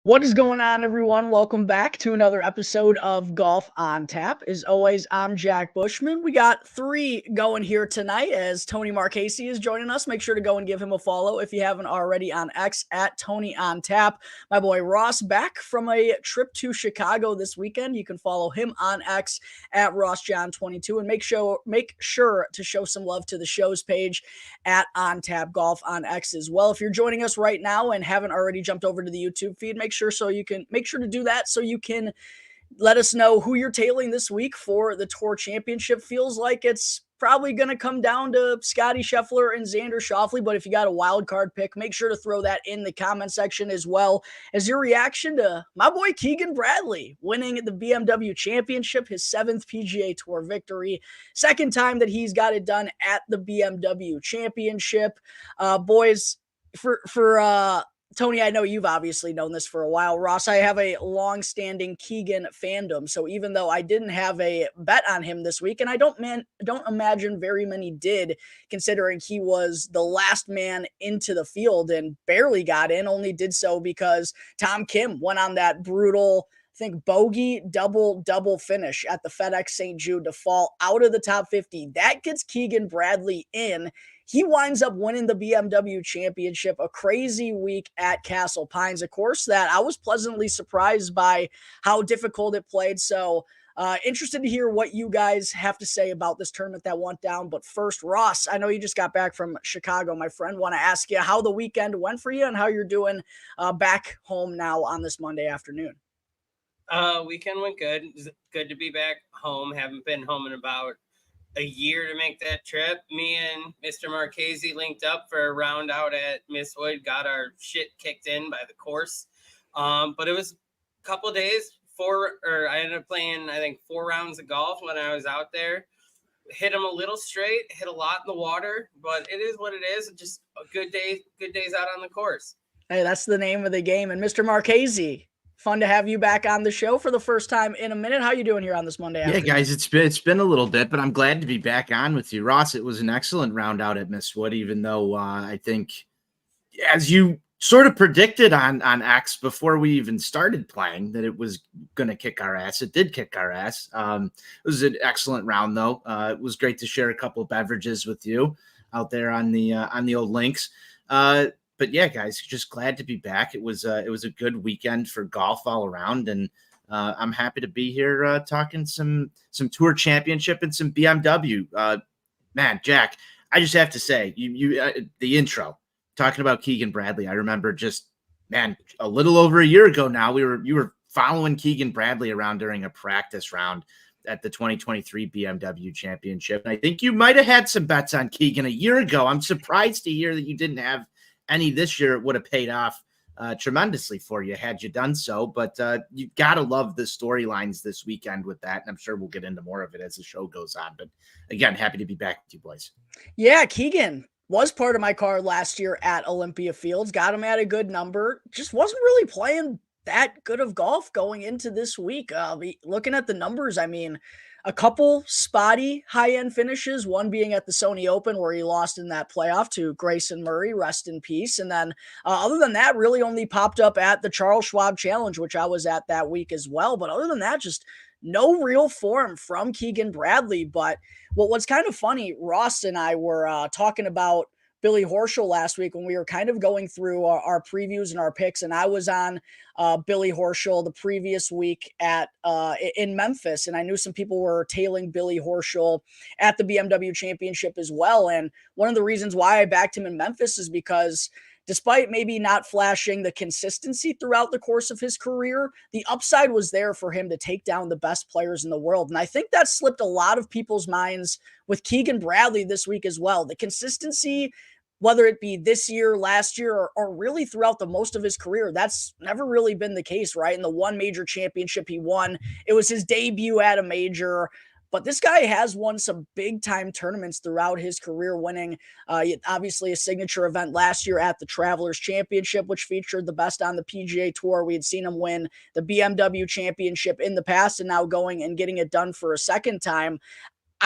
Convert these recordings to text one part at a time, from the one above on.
What is going on, everyone? Welcome back to another episode of Golf on Tap. As always, I'm Jack Bushman. We got three going here tonight as Tony Marchese is joining us. Make sure to go and give him a follow if you haven't already on X at Tony on Tap. My boy Ross back from a trip to Chicago this weekend. You can follow him on X at RossJohn22 and make sure to show some love to the show's page at On Tap Golf on X as well. If you're joining us right now and haven't already jumped over to the YouTube feed, make sure to do that so you can let us know who you're tailing this week for the Tour Championship. Feels like it's probably going to come down to Scotty Scheffler and Xander Schauffele, but if you got a wild card pick, make sure to throw that in the comment section as well as your reaction to my boy Keegan Bradley winning the BMW Championship, his 7th PGA Tour victory, second time that he's got it done at the BMW Championship. Boys, for Tony, I know you've obviously known this for a while. Ross, I have a long-standing Keegan fandom, so even though I didn't have a bet on him this week, and I don't imagine very many did, considering he was the last man into the field and barely got in, only did so because Tom Kim went on that brutal, I think, bogey double finish at the FedEx St. Jude to fall out of the top 50. That gets Keegan Bradley in. He winds up winning the BMW Championship, a crazy week at Castle Pines, a course that I was pleasantly surprised by how difficult it played. So interested to hear what you guys have to say about this tournament that went down. But first, Ross, I know you just got back from Chicago, my friend. Want to ask you how the weekend went for you and how you're doing back home now on this Monday afternoon. Weekend went good. It's good to be back home. Haven't been home in about a year to make that trip. Me and Mr. Marchese linked up for a round out at Mistwood, got our shit kicked in by the course. But it was a couple of days, I ended up playing, I think, 4 rounds of golf when I was out there. Hit them a little straight, hit a lot in the water, but it is what it is. Just a good days out on the course. Hey, that's the name of the game. And Mr. Marchese, fun to have you back on the show for the first time in a minute. How you doing here on this Monday afternoon? Yeah, guys, it's been a little bit, but I'm glad to be back on with you. Ross, it was an excellent round out at Mistwood, even though I think, as you sort of predicted on X before we even started playing, that it was going to kick our ass. It did kick our ass. It was an excellent round, though. It was great to share a couple of beverages with you out there on the old links. But yeah, guys, just glad to be back. It was a good weekend for golf all around, and I'm happy to be here talking some Tour Championship and some BMW. Man, Jack, I just have to say, the intro talking about Keegan Bradley. I remember just, man, a little over a year ago now, you were following Keegan Bradley around during a practice round at the 2023 BMW Championship. And I think you might have had some bets on Keegan a year ago. I'm surprised to hear that you didn't have any this year. It would have paid off tremendously for you had you done so. But you got to love the storylines this weekend with that. And I'm sure we'll get into more of it as the show goes on. But again, happy to be back with you boys. Yeah, Keegan was part of my card last year at Olympia Fields. Got him at a good number. Just wasn't really playing that good of golf going into this week. Looking at the numbers, I mean, a couple spotty high-end finishes, one being at the Sony Open where he lost in that playoff to Grayson Murray, rest in peace. And then other than that, really only popped up at the Charles Schwab Challenge, which I was at that week as well. But other than that, just no real form from Keegan Bradley. But what's kind of funny, Ross and I were talking about Billy Horschel last week when we were kind of going through our previews and our picks, and I was on Billy Horschel the previous week in Memphis, and I knew some people were tailing Billy Horschel at the BMW Championship as well. And one of the reasons why I backed him in Memphis is because despite maybe not flashing the consistency throughout the course of his career, the upside was there for him to take down the best players in the world. And I think that slipped a lot of people's minds with Keegan Bradley this week as well. The consistency, whether it be this year, last year, or really throughout the most of his career, that's never really been the case, right? In the one major championship he won, it was his debut at a major. But this guy has won some big-time tournaments throughout his career, winning obviously a signature event last year at the Travelers Championship, which featured the best on the PGA Tour. We had seen him win the BMW Championship in the past, and now going and getting it done for a second time.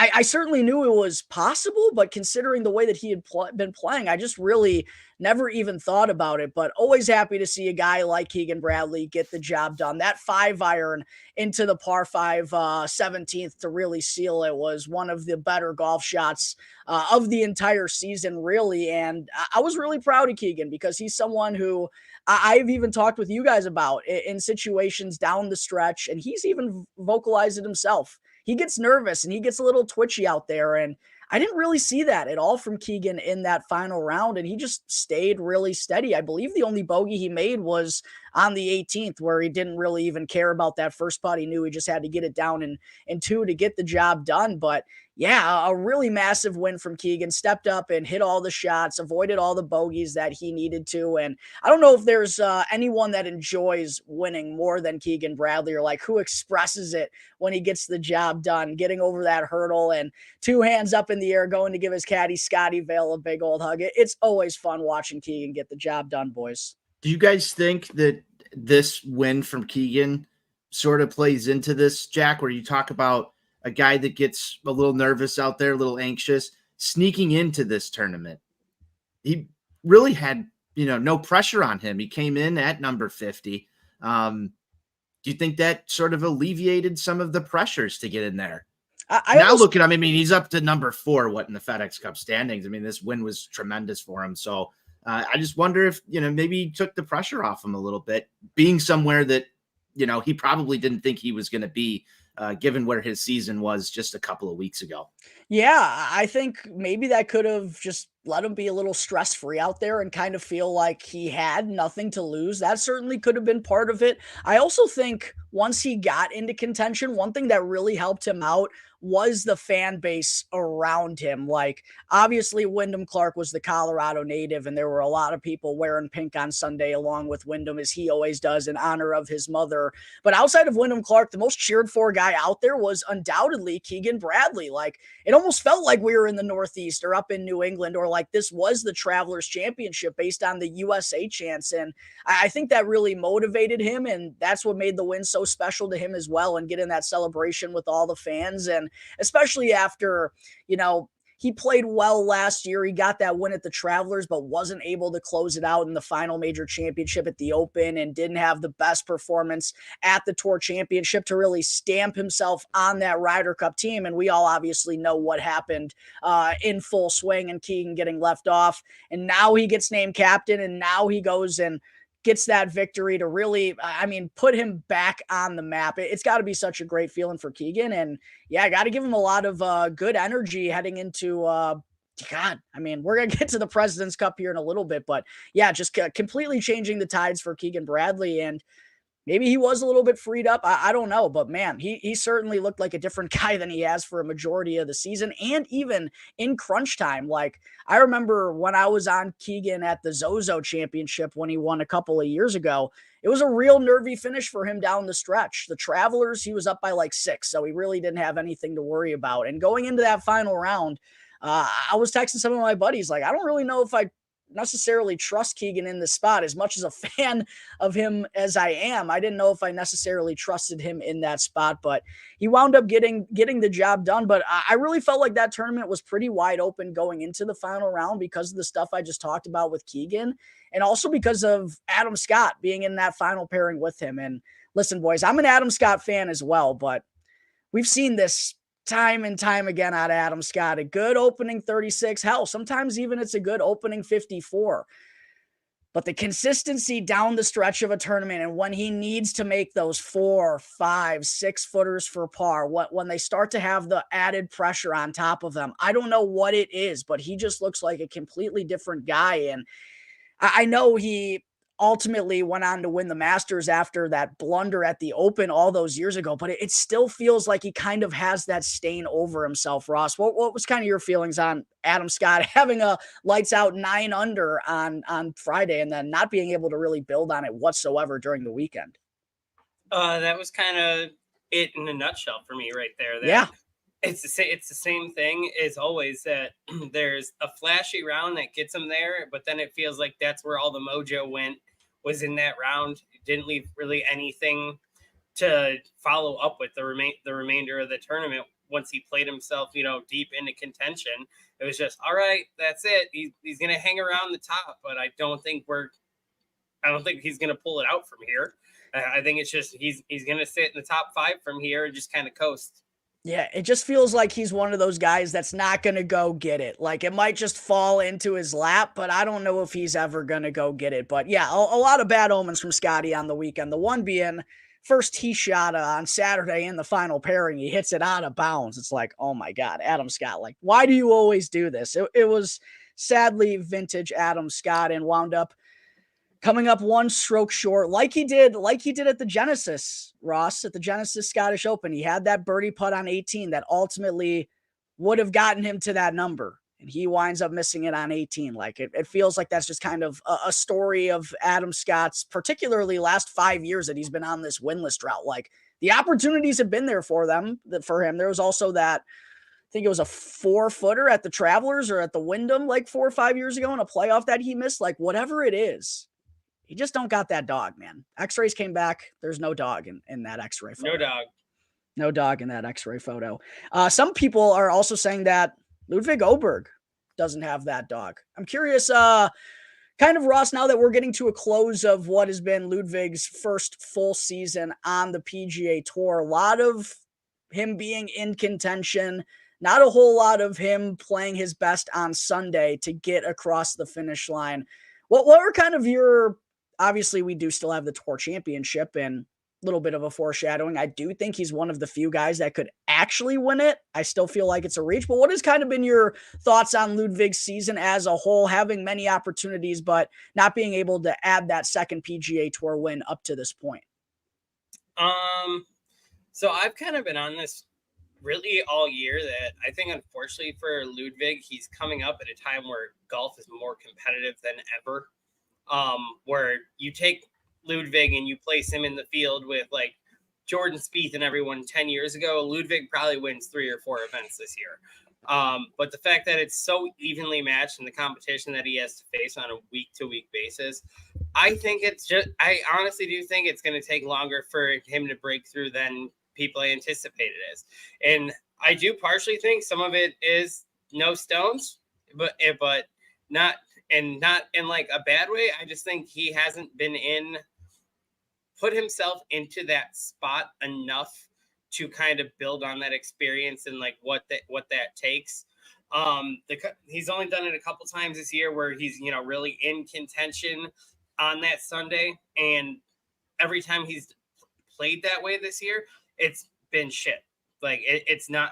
I certainly knew it was possible, but considering the way that he had been playing, I just really never even thought about it. But always happy to see a guy like Keegan Bradley get the job done. That 5-iron into the par 5 17th to really seal it was one of the better golf shots of the entire season, really. And I was really proud of Keegan because he's someone who I've even talked with you guys about in situations down the stretch, and he's even vocalized it himself. He gets nervous and he gets a little twitchy out there. And I didn't really see that at all from Keegan in that final round. And he just stayed really steady. I believe the only bogey he made was on the 18th, where he didn't really even care about that first putt. He knew he just had to get it down in 2 to get the job done. But yeah, a really massive win from Keegan. Stepped up and hit all the shots, avoided all the bogeys that he needed to. And I don't know if there's anyone that enjoys winning more than Keegan Bradley, or like who expresses it when he gets the job done, getting over that hurdle and 2 hands up in the air, going to give his caddy Scotty Vail a big old hug. It's always fun watching Keegan get the job done, boys. Do you guys think that this win from Keegan sort of plays into this, Jack, where you talk about a guy that gets a little nervous out there, a little anxious, sneaking into this tournament? He really had, no pressure on him. He came in at number 50. Do you think that sort of alleviated some of the pressures to get in there? Look at him. I mean, he's up to number 4, in the FedEx Cup standings. I mean, this win was tremendous for him. So I just wonder if, maybe he took the pressure off him a little bit, being somewhere that, he probably didn't think he was going to be, given where his season was just a couple of weeks ago. Yeah, I think maybe that could have just let him be a little stress-free out there and kind of feel like he had nothing to lose. That certainly could have been part of it. I also think once he got into contention, one thing that really helped him out was the fan base around him. Like, obviously, Wyndham Clark was the Colorado native, and there were a lot of people wearing pink on Sunday along with Wyndham, as he always does, in honor of his mother. But outside of Wyndham Clark, the most cheered for guy out there was undoubtedly Keegan Bradley. Like, it almost felt like we were in the Northeast or up in New England, or like this was the Travelers Championship based on the USA chance. And I think that really motivated him, and that's what made the win so special to him as well, and getting that celebration with all the fans. And especially after, he played well last year. He got that win at the Travelers, but wasn't able to close it out in the final major championship at the Open, and didn't have the best performance at the Tour Championship to really stamp himself on that Ryder Cup team. And we all obviously know what happened in full swing, and Keegan getting left off. And now he gets named captain, and now he goes and gets that victory to really, put him back on the map. It's got to be such a great feeling for Keegan. And yeah, I got to give him a lot of good energy heading into, we're going to get to the President's Cup here in a little bit, but yeah, just completely changing the tides for Keegan Bradley. And maybe he was a little bit freed up. I don't know, but man, he certainly looked like a different guy than he has for a majority of the season, and even in crunch time. Like, I remember when I was on Keegan at the Zozo Championship when he won a couple of years ago, it was a real nervy finish for him down the stretch. The Travelers, he was up by like 6, so he really didn't have anything to worry about. And going into that final round, I was texting some of my buddies, like, I don't really know if I necessarily trust Keegan in this spot. As much as a fan of him as I am, I didn't know if I necessarily trusted him in that spot, but he wound up getting the job done. But I really felt like that tournament was pretty wide open going into the final round because of the stuff I just talked about with Keegan, and also because of Adam Scott being in that final pairing with him. And listen, boys, I'm an Adam Scott fan as well, but we've seen this time and time again out of Adam Scott. A good opening 36. Hell, sometimes even it's a good opening 54. But the consistency down the stretch of a tournament, and when he needs to make those 4, 5, 6 footers for par, when they start to have the added pressure on top of them, I don't know what it is, but he just looks like a completely different guy. And I know he ultimately went on to win the Masters after that blunder at the Open all those years ago, but it still feels like he kind of has that stain over himself. Ross, what was kind of your feelings on Adam Scott having a lights out 9 under on Friday, and then not being able to really build on it whatsoever during the weekend? That was kind of it in a nutshell for me right there. Yeah. It's the same thing as always, that there's a flashy round that gets him there, but then it feels like that's where all the mojo was in that round. It didn't leave really anything to follow up with the remainder of the tournament. once he played himself, deep into contention, it was just, all right, that's it. He's going to hang around the top, but I don't think he's going to pull it out from here. I think it's just he's going to sit in the top 5 from here and just kind of coast. Yeah, it just feels like he's one of those guys that's not going to go get it. Like, it might just fall into his lap, but I don't know if he's ever going to go get it. But yeah, a lot of bad omens from Scotty on the weekend. The one being first tee shot on Saturday in the final pairing, he hits it out of bounds. It's like, oh my God, Adam Scott, like, why do you always do this? It was sadly vintage Adam Scott, and wound up coming up one stroke short, like he did at the Genesis, Ross, at the Genesis Scottish Open. He had that birdie putt on 18 that ultimately would have gotten him to that number, and he winds up missing it on 18. Like, it feels like that's just kind of a story of Adam Scott's, particularly last 5 years that he's been on this winless drought. Like, the opportunities have been there for him. There was also that, I think it was a 4-footer at the Travelers or at the Wyndham like 4 or 5 years ago in a playoff that he missed. Like, whatever it is, he just don't got that dog, man. X-rays came back. There's no dog in that X-ray photo. No dog in that X-ray photo. Some people are also saying that Ludwig Åberg doesn't have that dog. I'm curious, kind of, Ross, now that we're getting to a close of what has been Ludwig's first full season on the PGA Tour, a lot of him being in contention, not a whole lot of him playing his best on Sunday to get across the finish line. What were kind of your... Obviously, we do still have the Tour Championship, and a little bit of a foreshadowing. I do think he's one of the few guys that could actually win it. I still feel like it's a reach. But what has kind of been your thoughts on Ludwig's season as a whole, having many opportunities, but not being able to add that second PGA Tour win up to this point? So I've kind of been on this really all year that I think, unfortunately for Ludwig, he's coming up at a time where golf is more competitive than ever. Where you take Ludwig and you place him in the field with like Jordan Spieth and everyone 10 years ago, Ludwig probably wins 3 or 4 events this year. But the fact that it's so evenly matched in the competition that he has to face on a week-to-week basis, I honestly do think it's going to take longer for him to break through than people anticipated is. And I do partially think some of it is no stones, but not in like a bad way. I just think he hasn't put himself into that spot enough to kind of build on that experience and like what that takes. He's only done it a couple times this year where he's, really in contention on that Sunday. And every time he's played that way this year, it's been shit. Like it's not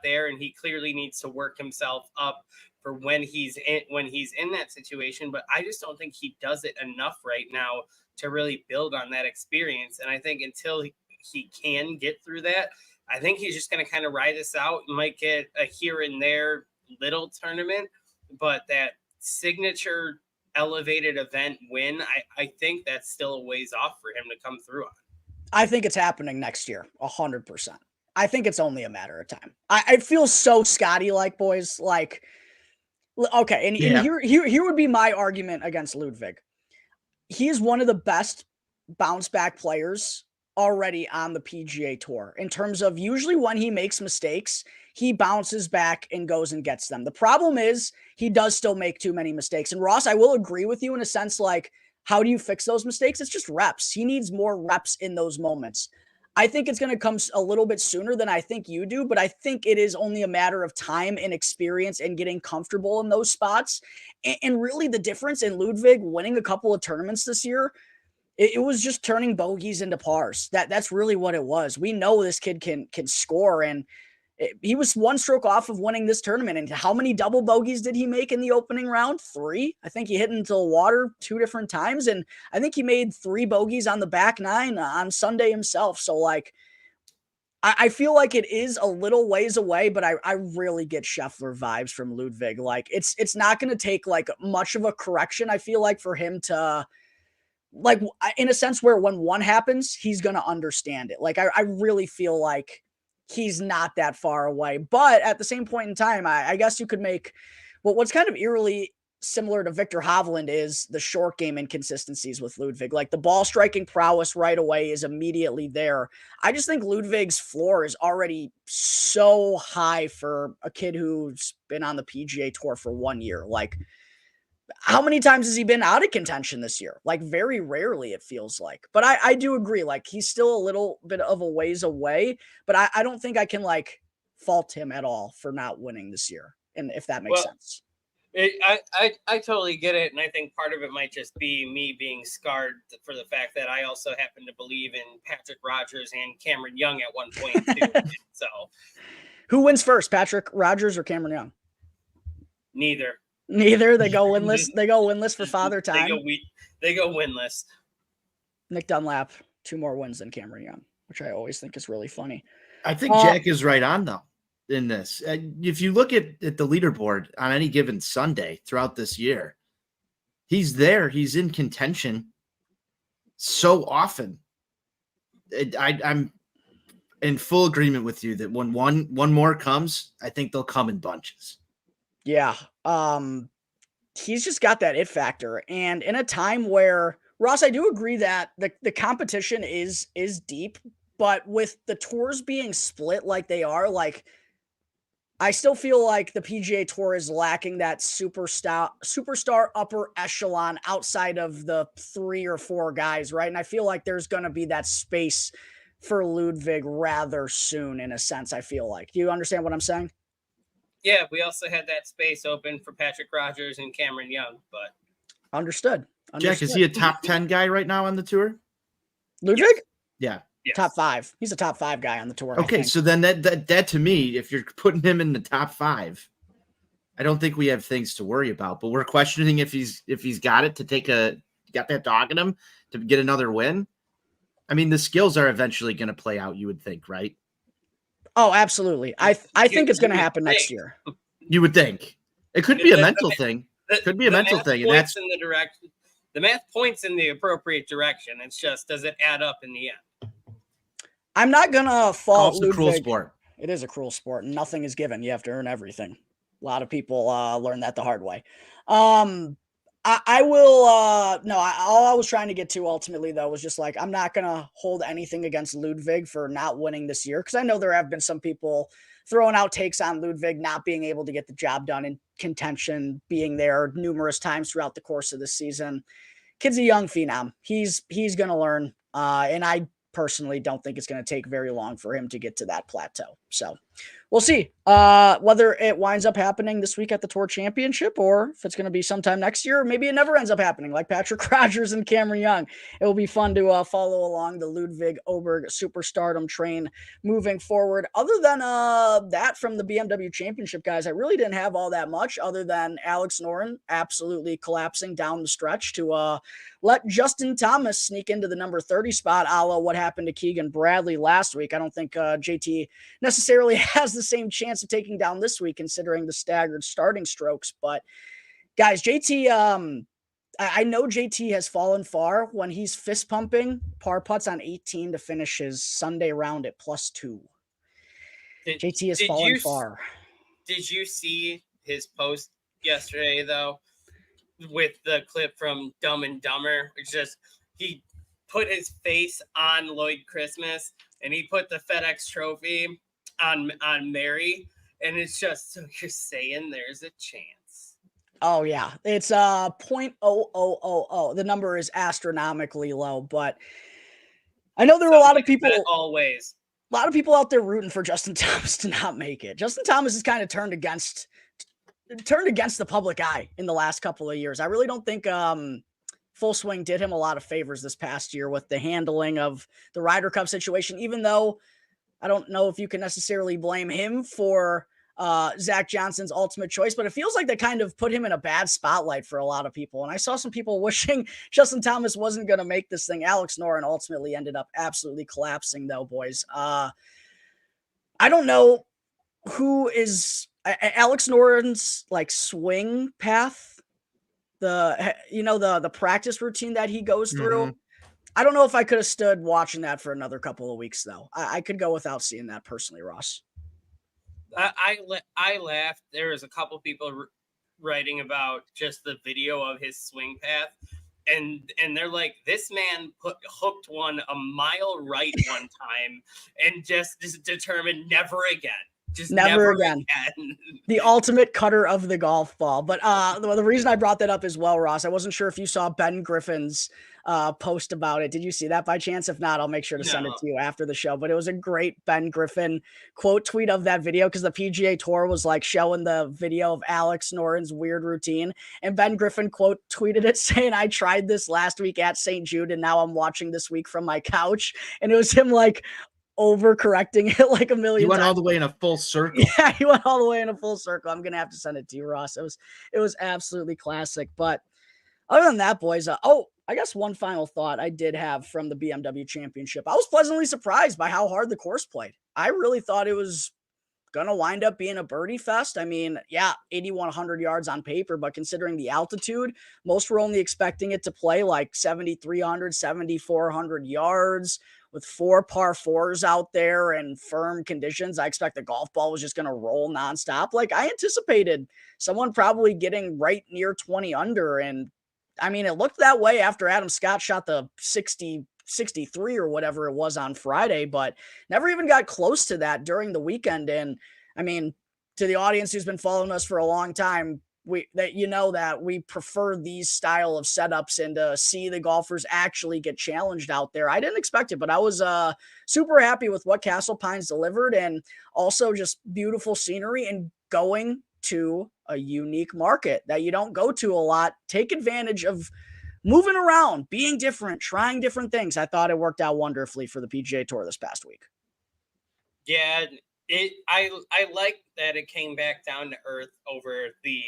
there. And he clearly needs to work himself up for when he's in that situation. But I just don't think he does it enough right now to really build on that experience. And I think until he can get through that, I think he's just going to kind of ride this out. Might get a here and there little tournament, but that signature elevated event win, I think that's still a ways off for him to come through on. I think it's happening next year, 100%. I think it's only a matter of time. I feel so Scotty-like, boys. Like, okay, and here would be my argument against Ludwig. He is one of the best bounce back players already on the PGA Tour in terms of usually when he makes mistakes, he bounces back and goes and gets them. The problem is he does still make too many mistakes. And Ross, I will agree with you in a sense, like, how do you fix those mistakes? It's just reps. He needs more reps in those moments. I think it's going to come a little bit sooner than I think you do, but I think it is only a matter of time and experience and getting comfortable in those spots. And really the difference in Ludwig winning a couple of tournaments this year, it was just turning bogeys into pars. That's really what it was. We know this kid can score, and he was one stroke off of winning this tournament. And how many double bogeys did he make in the opening round? 3. I think he hit into the water 2 different times. And I think he made 3 bogeys on the back 9 on Sunday himself. So like, I feel like it is a little ways away, but I really get Scheffler vibes from Ludwig. Like it's not going to take like much of a correction. I feel like for him to, like, in a sense where when one happens, he's going to understand it. Like I really feel like he's not that far away, but at the same point in time, I guess you could make what's kind of eerily similar to Victor Hovland is the short game inconsistencies with Ludwig. Like the ball striking prowess right away is immediately there. I just think Ludwig's floor is already so high for a kid who's been on the PGA Tour for 1 year. Like, how many times has he been out of contention this year? Like very rarely, it feels like. But I do agree. Like he's still a little bit of a ways away, but I don't think I can like fault him at all for not winning this year. And if that makes sense. I totally get it. And I think part of it might just be me being scarred for the fact that I also happen to believe in Patrick Rogers and Cameron Young at one point too. So who wins first, Patrick Rogers or Cameron Young? Neither. They go winless. They go winless for Father Time. They go winless. Nick Dunlap, 2 more wins than Cameron Young, which I always think is really funny. I think Jack is right on though in this. If you look at the leaderboard on any given Sunday throughout this year, he's there. He's in contention so often. I'm in full agreement with you that when one more comes, I think they'll come in bunches. Yeah. He's just got that it factor. And in a time where, Ross, I do agree that the competition is deep, but with the tours being split like they are, like I still feel like the PGA Tour is lacking that superstar upper echelon outside of the 3 or 4 guys, right? And I feel like there's going to be that space for Ludwig rather soon, in a sense, I feel like. Do you understand what I'm saying? Yeah, we also had that space open for Patrick Rogers and Cameron Young, but Understood. Jack, is he a top 10 guy right now on the tour? Ludwig? Yeah. yes. Top 5. He's a top 5 guy on the tour. Okay, so then that to me, if you're putting him in the top 5, I don't think we have things to worry about. But we're questioning if he's got it to got that dog in him to get another win. I mean, the skills are eventually going to play out, you would think, right? Oh, absolutely. I think it's going to happen next year. You would think. It could be a mental thing. It could be a mental thing. And that's in the direction. The math points in the appropriate direction. It's just, does it add up in the end? I'm not going to fault It's a cruel sport. It is a cruel sport. And nothing is given. You have to earn everything. A lot of people learn that the hard way. I will, all I was trying to get to ultimately, though, was just like, I'm not going to hold anything against Ludwig for not winning this year. Because I know there have been some people throwing out takes on Ludwig not being able to get the job done in contention, being there numerous times throughout the course of the season. Kid's a young phenom. He's going to learn. And I personally don't think it's going to take very long for him to get to that plateau. So we'll see whether it winds up happening this week at the Tour Championship or if it's going to be sometime next year. Or maybe it never ends up happening like Patrick Rogers and Cameron Young. It will be fun to follow along the Ludwig Oberg superstardom train moving forward. Other than that from the BMW Championship, guys, I really didn't have all that much other than Alex Noren absolutely collapsing down the stretch to let Justin Thomas sneak into the number 30 spot, a la what happened to Keegan Bradley last week. I don't think JT necessarily has the same chance of taking down this week, considering the staggered starting strokes. But guys, JT, I know JT has fallen far when he's fist pumping par putts on 18 to finish his Sunday round at +2. JT has fallen far. Did you see his post yesterday, though, with the clip from Dumb and Dumber? It's just, he put his face on Lloyd Christmas and he put the FedEx trophy on Mary, and it's just, so you're saying there's a chance. Oh yeah, it's 0.0000. The number is astronomically low, but I know there were a lot of people out there rooting for Justin Thomas to not make it. Justin Thomas has kind of turned against the public eye in the last couple of years. I really don't think Full Swing did him a lot of favors this past year with the handling of the Ryder Cup situation, even though I don't know if you can necessarily blame him for Zach Johnson's ultimate choice, but it feels like they kind of put him in a bad spotlight for a lot of people. And I saw some people wishing Justin Thomas wasn't going to make this thing. Alex Noren ultimately ended up absolutely collapsing, though, boys. I don't know who is Alex Noren's like swing path, the practice routine that he goes through. I don't know if I could have stood watching that for another couple of weeks, though. I could go without seeing that personally, Ross. I laughed. There was a couple people writing about just the video of his swing path. And they're like, this man hooked one a mile right one time and just determined never again. Just never again. The ultimate cutter of the golf ball. But the reason I brought that up as well, Ross, I wasn't sure if you saw Ben Griffin's post about it. Did you see that by chance? If not, I'll make sure to send it to you after the show. But it was a great Ben Griffin quote tweet of that video, because the PGA Tour was like showing the video of Alex Noren's weird routine. And Ben Griffin quote tweeted it saying, I tried this last week at St. Jude and now I'm watching this week from my couch. And it was him like overcorrecting it like a million times. He went all the way in a full circle. Yeah, he went all the way in a full circle. I'm gonna have to send it to you, Ross. It was absolutely classic. But other than that, boys, I guess one final thought I did have from the BMW Championship. I was pleasantly surprised by how hard the course played. I really thought it was gonna wind up being a birdie fest. I mean, yeah, 8,100 yards on paper, but considering the altitude, most were only expecting it to play like 7,300, 7,400 yards. With 4 par 4s out there and firm conditions, I expect the golf ball was just going to roll nonstop. Like I anticipated someone probably getting right near 20 under. And I mean, it looked that way after Adam Scott shot the 63 or whatever it was on Friday, but never even got close to that during the weekend. And I mean, to the audience who's been following us for a long time, that we prefer these style of setups and to see the golfers actually get challenged out there. I didn't expect it, but I was super happy with what Castle Pines delivered, and also just beautiful scenery and going to a unique market that you don't go to a lot. Take advantage of moving around, being different, trying different things. I thought it worked out wonderfully for the PGA Tour this past week. Yeah, I like that it came back down to earth over the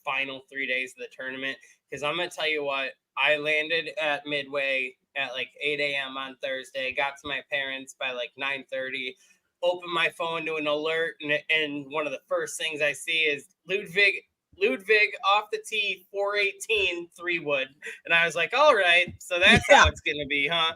final 3 days of the tournament, because I'm gonna tell you what, I landed at Midway at like 8 a.m. on Thursday, got to my parents by like 9:30, opened my phone to an alert, and one of the first things I see is Ludwig off the tee, 418 3-wood, and I was like, all right, so that's how it's gonna be, huh?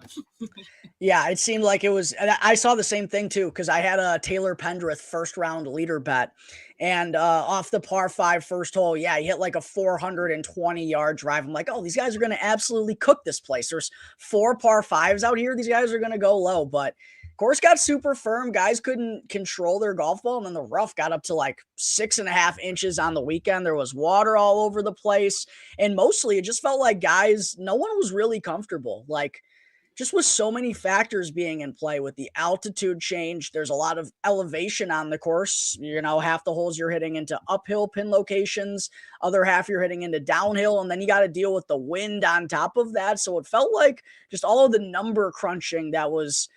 Yeah, it seemed like it was. I saw the same thing too, because I had a Taylor Pendrith first round leader bet, and off the par 5 first hole, yeah, he hit like a 420-yard drive. I'm like, oh, these guys are going to absolutely cook this place. There's 4 par 5s out here. These guys are going to go low, but course got super firm. Guys couldn't control their golf ball, and then the rough got up to like 6.5 inches on the weekend. There was water all over the place, and mostly it just felt like guys, no one was really comfortable. Like, just with so many factors being in play with the altitude change, there's a lot of elevation on the course. You know, half the holes you're hitting into uphill pin locations, other half you're hitting into downhill, and then you got to deal with the wind on top of that. So it felt like just all of the number crunching that was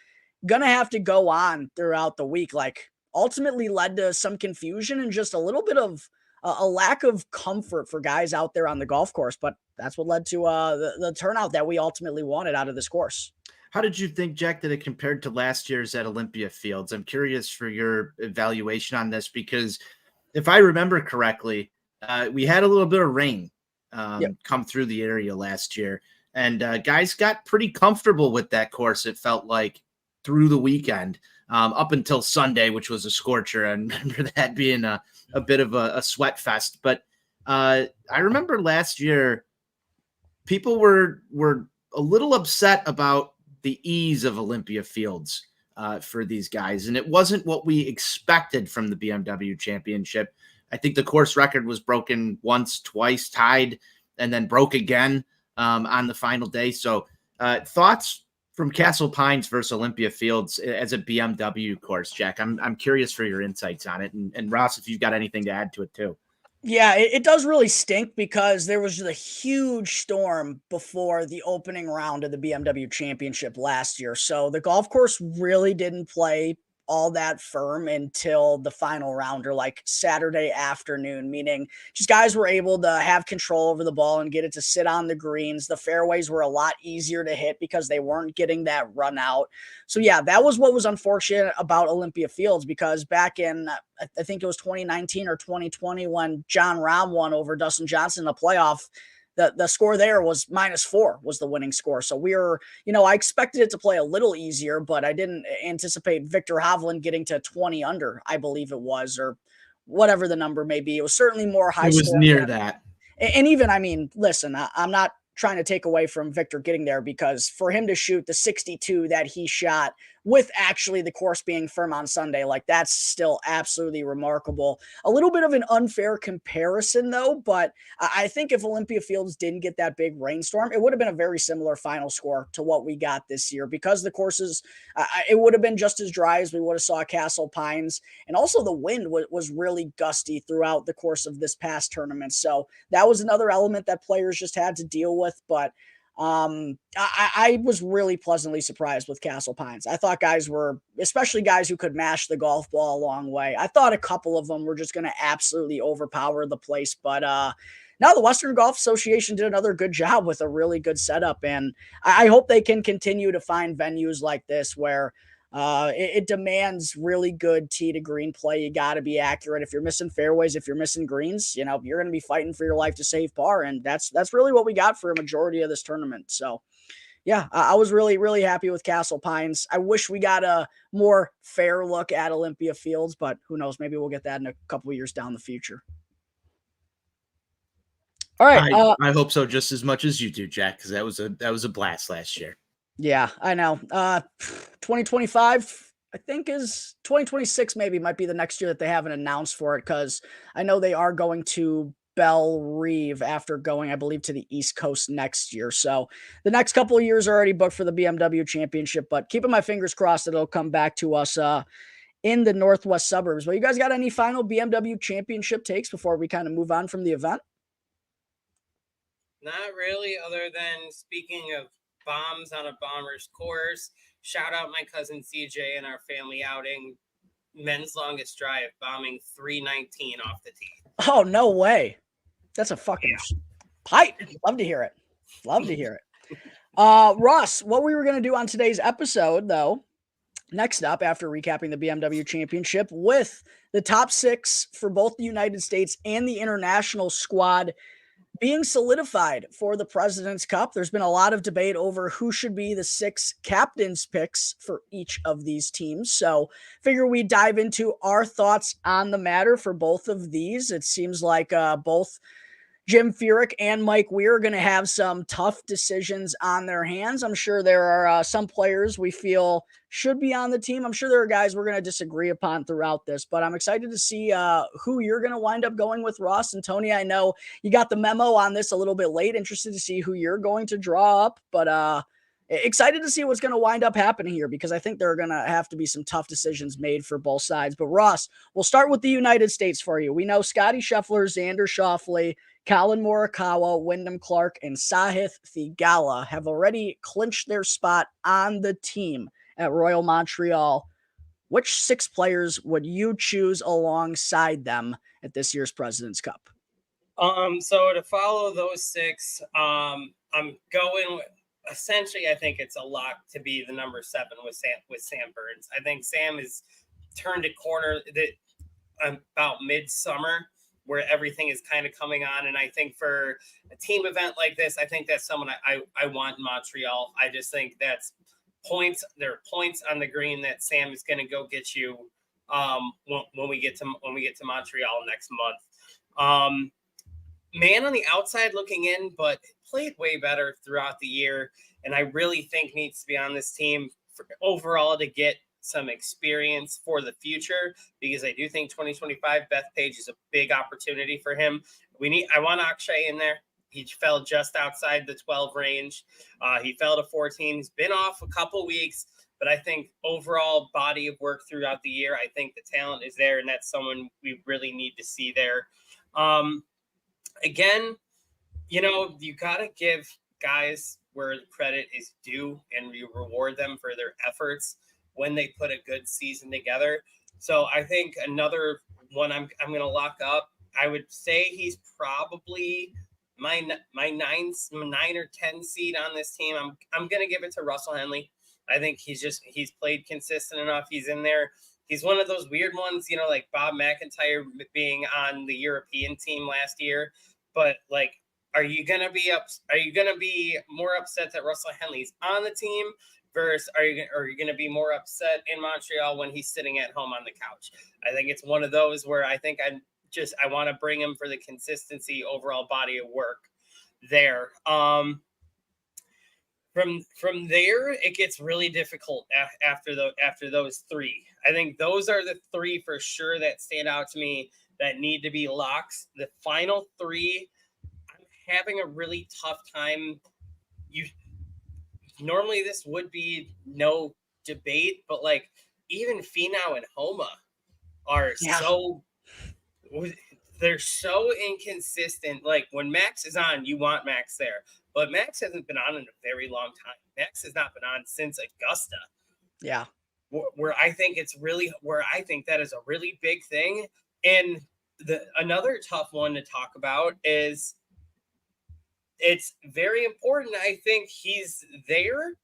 going to have to go on throughout the week, like ultimately led to some confusion and just a little bit of a lack of comfort for guys out there on the golf course. But that's what led to the turnout that we ultimately wanted out of this course. How did you think, Jack, that it compared to last year's at Olympia Fields? I'm curious for your evaluation on this, because if I remember correctly, we had a little bit of rain come through the area last year, and guys got pretty comfortable with that course, it felt like, through the weekend, up until Sunday, which was a scorcher. I remember that being a bit of a sweat fest. But I remember last year, people were a little upset about the ease of Olympia Fields for these guys. And it wasn't what we expected from the BMW Championship. I think the course record was broken once, twice, tied, and then broke again on the final day. So thoughts from Castle Pines versus Olympia Fields as a BMW course, Jack? I'm curious for your insights on it. And Ross, if you've got anything to add to it too. Yeah, it does really stink, because there was just a huge storm before the opening round of the BMW Championship last year. So the golf course really didn't play all that firm until the final round, or like Saturday afternoon, meaning just guys were able to have control over the ball and get it to sit on the greens. The fairways were a lot easier to hit because they weren't getting that run out. So yeah, that was what was unfortunate about Olympia Fields, because back in, I think it was 2019 or 2020, when John Rahm won over Dustin Johnson in the playoff, the score there was -4 was the winning score. So we were, I expected it to play a little easier, but I didn't anticipate Victor Hovland getting to 20 under, I believe it was, or whatever the number may be. It was certainly more high. It was near that. And even, I mean, listen, I'm not trying to take away from Victor getting there, because for him to shoot the 62 that he shot with actually the course being firm on Sunday, like, that's still absolutely remarkable. A little bit of an unfair comparison though, but I think if Olympia Fields didn't get that big rainstorm, it would have been a very similar final score to what we got this year, because the courses, it would have been just as dry as we would have saw Castle Pines. And also the wind was really gusty throughout the course of this past tournament. So that was another element that players just had to deal with. But I was really pleasantly surprised with Castle Pines. I thought guys were, especially guys who could mash the golf ball a long way, I thought a couple of them were just going to absolutely overpower the place. But now the Western Golf Association did another good job with a really good setup. And I hope they can continue to find venues like this where it demands really good tee to green play. You got to be accurate. If you're missing fairways, if you're missing greens, you're going to be fighting for your life to save par. And that's really what we got for a majority of this tournament. So yeah, I was really, really happy with Castle Pines. I wish we got a more fair look at Olympia Fields, but who knows? Maybe we'll get that in a couple of years down the future. All right. I hope so just as much as you do, Jack, because that was a blast last year. Yeah, I know. 2025, I think, is 2026 maybe might be the next year that they haven't announced for it, because I know they are going to Belle Reve after going, I believe, to the East Coast next year. So the next couple of years are already booked for the BMW Championship, but keeping my fingers crossed that it'll come back to us in the Northwest suburbs. But you guys got any final BMW Championship takes before we kind of move on from the event? Not really, other than speaking of bombs on a bomber's course, shout out my cousin CJ and our family outing, men's longest drive, bombing 319 off the tee. Oh, no way. That's a fucking pipe. Love to hear it. Love to hear it. Ross, what we were going to do on today's episode, though, next up, after recapping the BMW Championship with the top 6 for both the United States and the international squad being solidified for the President's Cup. There's been a lot of debate over who should be the 6 captains' picks for each of these teams. So figure we dive into our thoughts on the matter for both of these. It seems like both Jim Furyk and Mike Weir are going to have some tough decisions on their hands. I'm sure there are some players we feel should be on the team. I'm sure there are guys we're going to disagree upon throughout this, but I'm excited to see who you're going to wind up going with, Ross and Tony. I know you got the memo on this a little bit late. Interested to see who you're going to draw up, but excited to see what's going to wind up happening here, because I think there are going to have to be some tough decisions made for both sides. But Ross, we'll start with the United States for you. We know Scotty Scheffler, Xander Schauffele, Colin Morikawa, Wyndham Clark, and Sahith Theegala have already clinched their spot on the team at Royal Montreal. Which 6 players would you choose alongside them at this year's President's Cup? So to follow those 6, I'm going with, essentially, I think it's a lock to be the number 7 with Sam Burns. I think Sam has turned a corner about midsummer, where everything is kind of coming on. And I think for a team event like this, I think that's someone I want in Montreal. I just think that's points. There are points on the green that Sam is going to go get you when we get to Montreal next month. Man on the outside looking in, but played way better throughout the year. And I really think needs to be on this team for overall to get some experience for the future, because I do think 2025 Bethpage is a big opportunity for him. I want Akshay in there. He fell just outside the 12 range. He fell to 14. He's been off a couple weeks, but I think overall body of work throughout the year, I think the talent is there, and that's someone we really need to see there. Again, you got to give guys where the credit is due, and you reward them for their efforts when they put a good season together. So I think another one I'm going to lock up. I would say he's probably my 9 or 10 seed on this team. I'm going to give it to Russell Henley. I think he's played consistent enough. He's in there. He's one of those weird ones, like Bob McIntyre being on the European team last year. But are you going to be more upset that Russell Henley's on the team, versus are you going to be more upset in Montreal when he's sitting at home on the couch? I think it's one of those where I think I want to bring him for the consistency, overall body of work there. From there, it gets really difficult after those three. I think those are the three for sure that stand out to me that need to be locks. The final three, I'm having a really tough time. Normally this would be no debate, but like even Finau and Homa are they're so inconsistent. Like when Max is on, you want Max there. But Max hasn't been on in a very long time. Max has not been on since Augusta. Yeah. Where I think that is a really big thing. And another tough one to talk about is it's very important. I think he's there,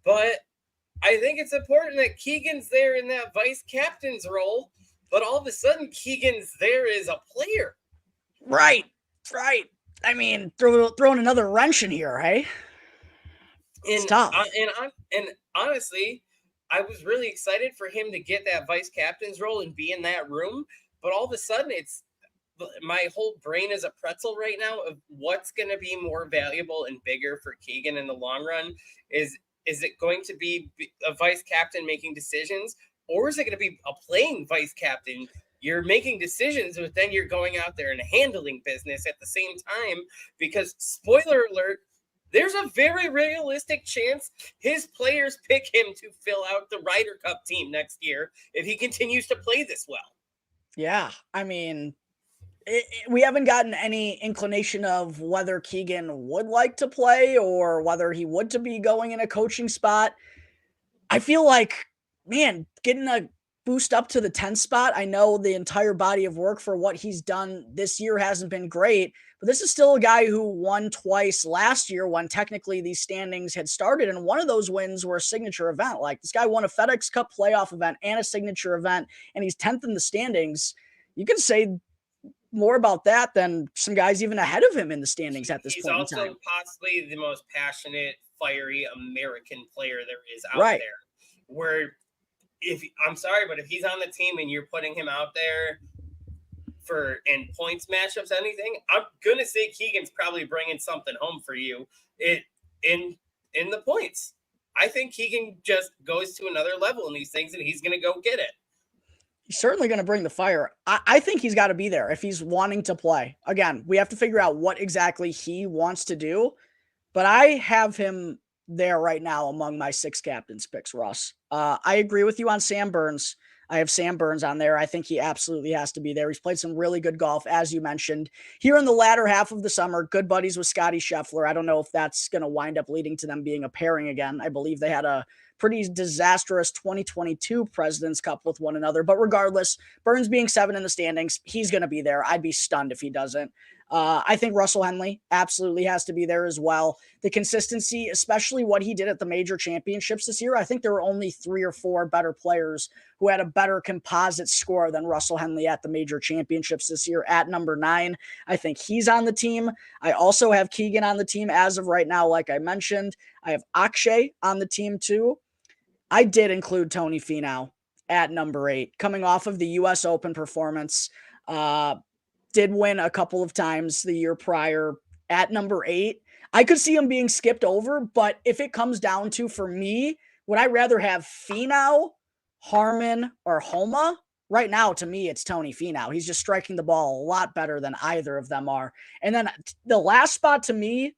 but I think it's important that Keegan's there in that vice captain's role. But all of a sudden, Keegan's there as a player. Right. I mean, throwing another wrench in here, hey? It's tough. And honestly, I was really excited for him to get that vice captain's role and be in that room. But all of a sudden, my whole brain is a pretzel right now of what's going to be more valuable and bigger for Keegan in the long run. Is it going to be a vice captain making decisions? Or is it going to be a playing vice captain? You're making decisions, but then you're going out there and handling business at the same time. Because, spoiler alert, there's a very realistic chance his players pick him to fill out the Ryder Cup team next year if he continues to play this well. Yeah, I mean, we haven't gotten any inclination of whether Keegan would like to play or whether he would to be going in a coaching spot. I feel like, man, getting a boost up to the 10th spot. I know the entire body of work for what he's done this year hasn't been great, but this is still a guy who won twice last year when technically these standings had started. And one of those wins were a signature event. Like this guy won a FedEx Cup playoff event and a signature event, and he's 10th in the standings. You can say more about that than some guys even ahead of him in the standings at this point in time. He's also possibly the most passionate, fiery American player there is out there. Where I'm sorry, but if he's on the team and you're putting him out there in points matchups, anything, I'm gonna say Keegan's probably bringing something home for you in the points. I think Keegan just goes to another level in these things, and he's gonna go get it. He's certainly going to bring the fire. I think he's got to be there if he's wanting to play. Again, we have to figure out what exactly he wants to do, but I have him there right now among my 6 captains picks, Russ. I agree with you on Sam Burns. I have Sam Burns on there. I think he absolutely has to be there. He's played some really good golf, as you mentioned. Here in the latter half of the summer, good buddies with Scottie Scheffler. I don't know if that's going to wind up leading to them being a pairing again. I believe they had a pretty disastrous 2022 President's Cup with one another. But regardless, Burns being 7 in the standings, he's going to be there. I'd be stunned if he doesn't. I think Russell Henley absolutely has to be there as well. The consistency, especially what he did at the major championships this year, I think there were only 3 or 4 better players who had a better composite score than Russell Henley at the major championships this year at number 9. I think he's on the team. I also have Keegan on the team as of right now, like I mentioned. I have Akshay on the team too. I did include Tony Finau at number 8, coming off of the U.S. Open performance. Did win a couple of times the year prior at number 8. I could see him being skipped over, but if it comes down to, for me, would I rather have Finau, Harman, or Homa? Right now, to me, it's Tony Finau. He's just striking the ball a lot better than either of them are. And then the last spot to me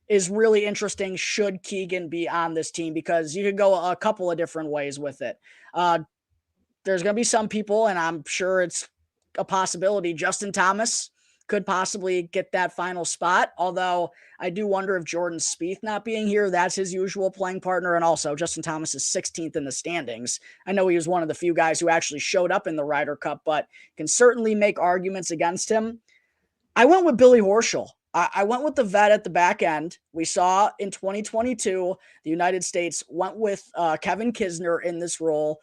is really interesting should Keegan be on this team, because you could go a couple of different ways with it. There's going to be some people, and I'm sure it's a possibility, Justin Thomas could possibly get that final spot. Although I do wonder if Jordan Spieth not being here, that's his usual playing partner. And also Justin Thomas is 16th in the standings. I know he was one of the few guys who actually showed up in the Ryder Cup, but can certainly make arguments against him. I went with Billy Horschel. I went with the vet at the back end. We saw in 2022, the United States went with Kevin Kisner in this role.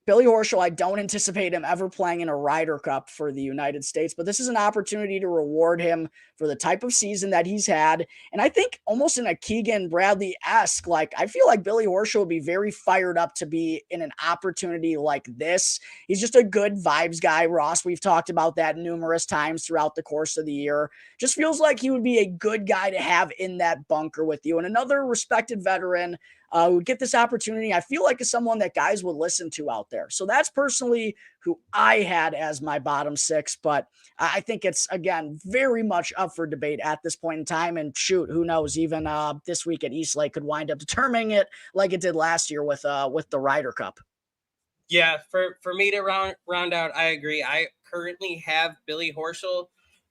Billy Horschel, I don't anticipate him ever playing in a Ryder Cup for the United States, but this is an opportunity to reward him for the type of season that he's had. And I think almost in a Keegan Bradley-esque, like, I feel like Billy Horschel would be very fired up to be in an opportunity like this. He's just a good vibes guy, Ross. We've talked about that numerous times throughout the course of the year. Just feels like he would be a good guy to have in that bunker with you. And another respected veteran who would get this opportunity, I feel like is someone that guys would listen to out there. So that's personally who I had as my bottom 6, but I think it's, again, very much up for debate at this point in time. And shoot, who knows, even this week at Eastlake could wind up determining it like it did last year with the Ryder Cup. Yeah, for me to round out, I agree. I currently have Billy Horschel,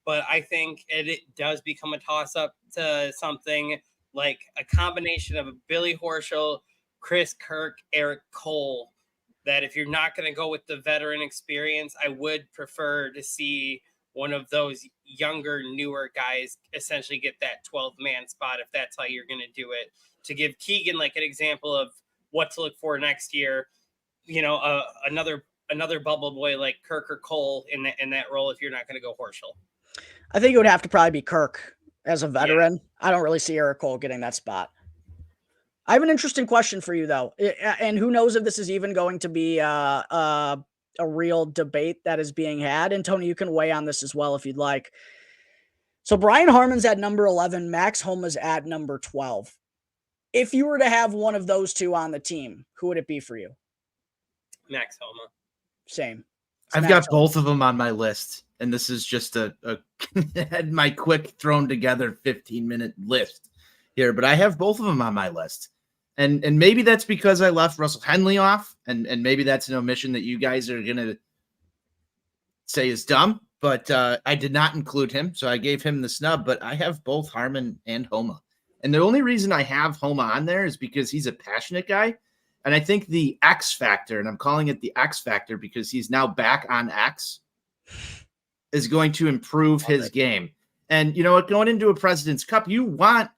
but I think it does become a toss-up to something like a combination of a Billy Horschel, Chris Kirk, Eric Cole, that if you're not going to go with the veteran experience, I would prefer to see one of those younger, newer guys essentially get that 12th man spot if that's how you're going to do it. To give Keegan like an example of what to look for next year, another bubble boy like Kirk or Cole in that role if you're not going to go Horschel. I think it would have to probably be Kirk as a veteran. Yeah. I don't really see Eric Cole getting that spot. I have an interesting question for you, though. And who knows if this is even going to be a real debate that is being had. And Tony, you can weigh on this as well if you'd like. So Brian Harman's at number 11. Max Homa's at number 12. If you were to have one of those two on the team, who would it be for you? Max Homa. Same. I've got both of them on my list. And this is just my quick thrown together 15-minute list here, but I have both of them on my list. And maybe that's because I left Russell Henley off, and maybe that's an omission that you guys are going to say is dumb, but I did not include him, so I gave him the snub, but I have both Harman and Homa. And the only reason I have Homa on there is because he's a passionate guy, and I think the X factor, and I'm calling it the X factor because he's now back on X, is going to improve his game. And you know what? Going into a President's Cup, you want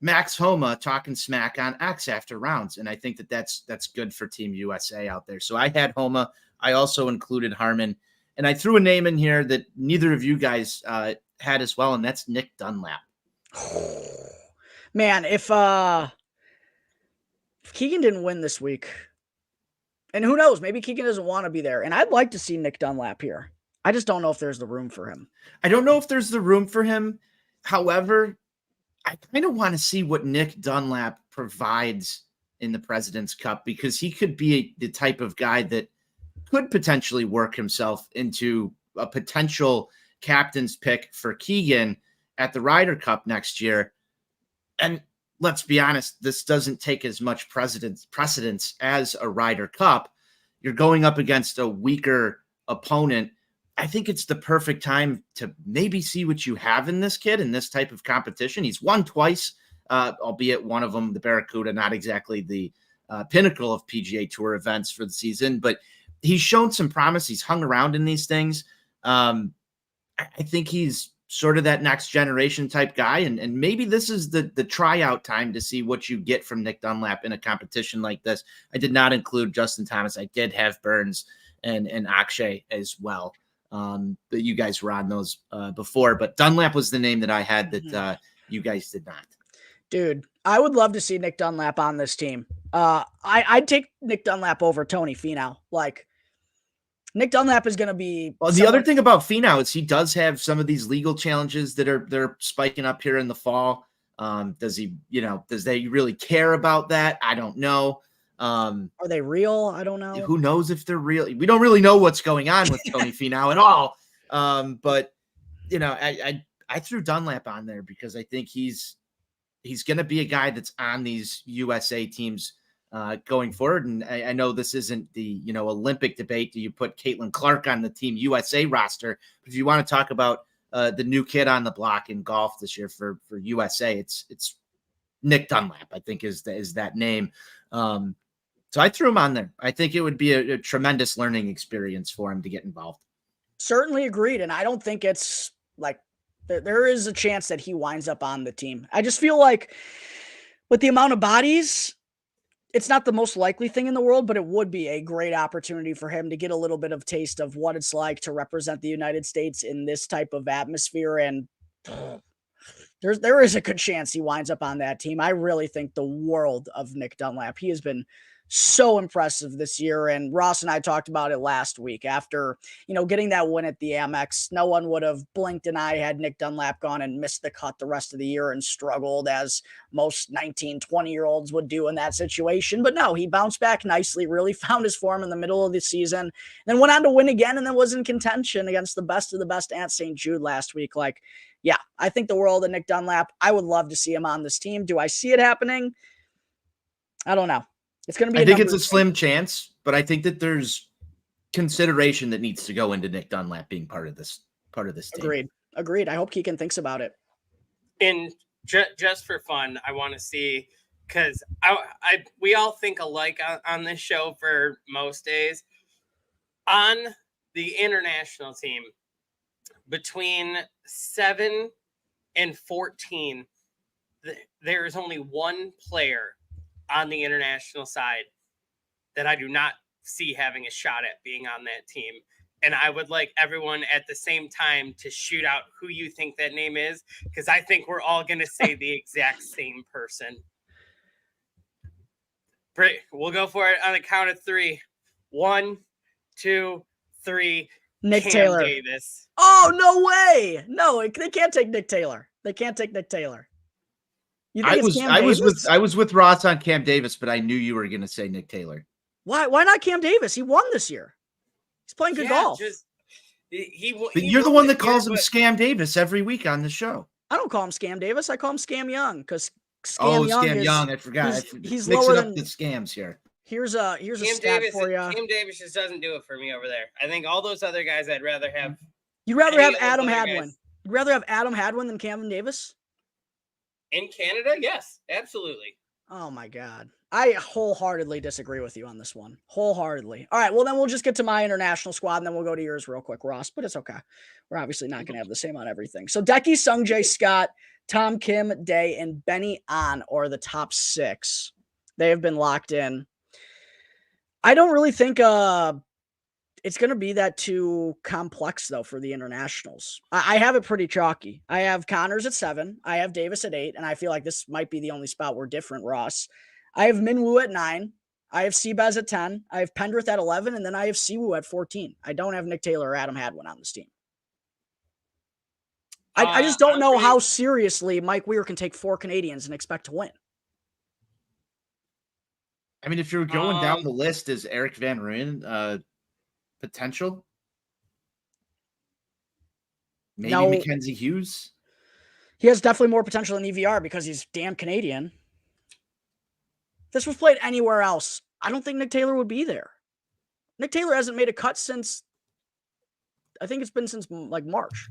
Max Homa talking smack on X after rounds. And I think that's good for Team USA out there. So I had Homa. I also included Harman. And I threw a name in here that neither of you guys had as well, and that's Nick Dunlap. Man, if Keegan didn't win this week, and who knows, maybe Keegan doesn't want to be there. And I'd like to see Nick Dunlap here. I just don't know if there's the room for him. I don't know if there's the room for him. However, I kind of want to see what Nick Dunlap provides in the President's Cup, because he could be the type of guy that could potentially work himself into a potential captain's pick for Keegan at the Ryder Cup next year. And let's be honest, this doesn't take as much precedence as a Ryder Cup. You're going up against a weaker opponent. I think it's the perfect time to maybe see what you have in this kid in this type of competition. He's won twice, albeit one of them, the Barracuda, not exactly the pinnacle of PGA Tour events for the season, but he's shown some promise. He's hung around in these things. I think he's sort of that next generation type guy. And maybe this is the tryout time to see what you get from Nick Dunlap in a competition like this. I did not include Justin Thomas. I did have Burns and Akshay as well. That you guys were on those before, but Dunlap was the name that I had that you guys did not. Dude, I would love to see Nick Dunlap on this team. I'd take Nick Dunlap over Tony Finau. Like, Nick Dunlap is going to be. Well, the other thing about Finau is he does have some of these legal challenges that they're spiking up here in the fall. Does they really care about that? I don't know. Are they real? I don't know. Who knows if they're real? We don't really know what's going on with Tony Finau at all. But I threw Dunlap on there because I think he's going to be a guy that's on these USA teams going forward. And I know this isn't the Olympic debate. Do you put Caitlin Clark on the Team USA roster? But if you want to talk about the new kid on the block in golf this year for USA, it's Nick Dunlap, I think is that name. So I threw him on there. I think it would be a tremendous learning experience for him to get involved. Certainly agreed. And I don't think it's like there is a chance that he winds up on the team. I just feel like with the amount of bodies, it's not the most likely thing in the world, but it would be a great opportunity for him to get a little bit of taste of what it's like to represent the United States in this type of atmosphere. And there is a good chance he winds up on that team. I really think the world of Nick Dunlap. He has been so impressive this year. And Ross and I talked about it last week after, getting that win at the Amex. No one would have blinked an eye had Nick Dunlap gone and missed the cut the rest of the year and struggled as most 19, 20-year-olds would do in that situation. But no, he bounced back nicely, really found his form in the middle of the season, then went on to win again and then was in contention against the best of the best at St. Jude last week. Yeah, I think the world of Nick Dunlap. I would love to see him on this team. Do I see it happening? I don't know. It's going to be. I think it's a slim chance, but I think that there's consideration that needs to go into Nick Dunlap being part of this team. Agreed. I hope Keegan thinks about it. And just for fun, I want to see, because we all think alike on this show for most days. On the international team, between 7 and 14, there is only one player on the international side that I do not see having a shot at being on that team. And I would like everyone at the same time to shoot out who you think that name is, because I think we're all going to say the exact same person. We'll go for it on the count of 3. 1, 2, 3. Nick Cam Taylor. Davis. Oh, no way. No, they can't take Nick Taylor. They can't take Nick Taylor. You think I was with Ross on Cam Davis, but I knew you were going to say Nick Taylor. Why not Cam Davis? He won this year. He's playing good golf. You're the one that calls him Scam Davis every week on the show. I don't call him Scam Davis. I call him Scam Young because Scam Young. I forgot. He's mixing lower up than the scams here. Here's a stat for you. Cam Davis just doesn't do it for me over there. I think all those other guys I'd rather have. You'd rather have Adam Hadwin. You'd rather have Adam Hadwin than Cam Davis? In Canada, yes, absolutely. Oh my God. I wholeheartedly disagree with you on this one. Wholeheartedly. All right, well then we'll just get to my international squad and then we'll go to yours real quick, Ross, but it's okay. We're obviously not going to have the same on everything. So Decky, Sungjae, Scott, Tom Kim, Day, and Benny An are the top 6. They have been locked in. I don't really think it's going to be that too complex, though, for the internationals. I have it pretty chalky. I have Connors at 7. I have Davis at 8. And I feel like this might be the only spot we're different, Ross. I have Minwoo at 9. I have Seabaz at 10. I have Pendrith at 11. And then I have Siwoo at 14. I don't have Nick Taylor or Adam Hadwin on this team. I just don't know how seriously Mike Weir can take 4 Canadians and expect to win. I mean, if you're going down the list, is Eric Van Rooyen potential? Maybe Mackenzie Hughes? He has definitely more potential than EVR because he's damn Canadian. If this was played anywhere else, I don't think Nick Taylor would be there. Nick Taylor hasn't made a cut since, I think it's been since like March.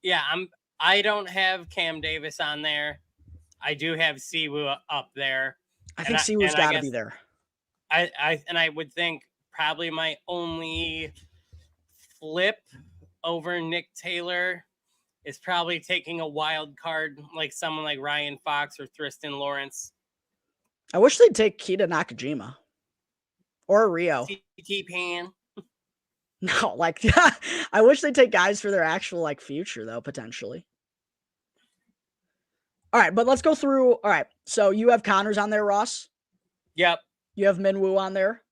Yeah, I don't have Cam Davis on there. I do have Siwoo up there. I think Siwoo's got to be there. I would think probably my only flip over Nick Taylor is probably taking a wild card like someone like Ryan Fox or Tristan Lawrence. I wish they'd take Kita Nakajima or Rio. T-Pan. No, I wish they'd take guys for their actual future though, potentially. All right, but let's go through. All right, so you have Connors on there, Ross? Yep. You have Minwoo on there?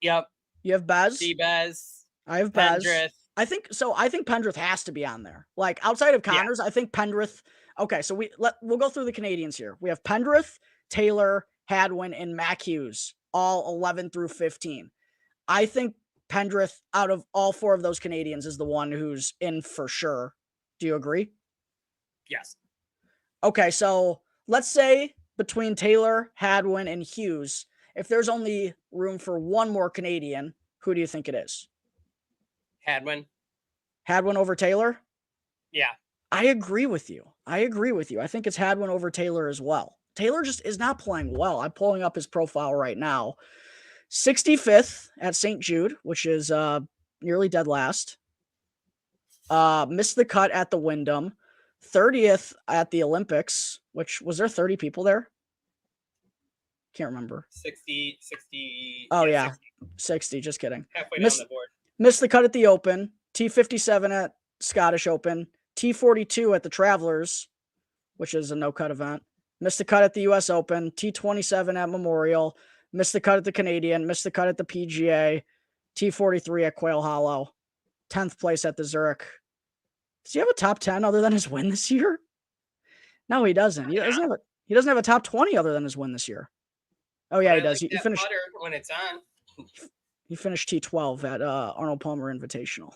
Yep. You have Bez? Bez. I have Bez. Pendrith. I think Pendrith has to be on there. Outside of Connors, yeah. I think Pendrith. Okay, so we'll go through the Canadians here. We have Pendrith, Taylor, Hadwin, and Mac Hughes, all 11 through 15. I think Pendrith, out of all 4 of those Canadians, is the one who's in for sure. Do you agree? Yes. Okay, so let's say between Taylor, Hadwin, and Hughes, if there's only room for one more Canadian, who do you think it is? Hadwin. Hadwin over Taylor? Yeah. I agree with you. I think it's Hadwin over Taylor as well. Taylor just is not playing well. I'm pulling up his profile right now. 65th at St. Jude, which is nearly dead last. Missed the cut at the Wyndham. 30th at the Olympics, which was there 30 people there? Can't remember. 60. Oh, yeah. 60. 60. Just kidding. Halfway down the board. Missed the cut at the Open. T57 at Scottish Open. T42 at the Travelers, which is a no-cut event. Missed the cut at the U.S. Open. T27 at Memorial. Missed the cut at the Canadian. Missed the cut at the PGA. T43 at Quail Hollow. 10th place at the Zurich. Does he have a top 10 other than his win this year? No, he doesn't. He doesn't have a top 20 other than his win this year. Oh, yeah, he does. He finished when it's on. He finished T12 at Arnold Palmer Invitational.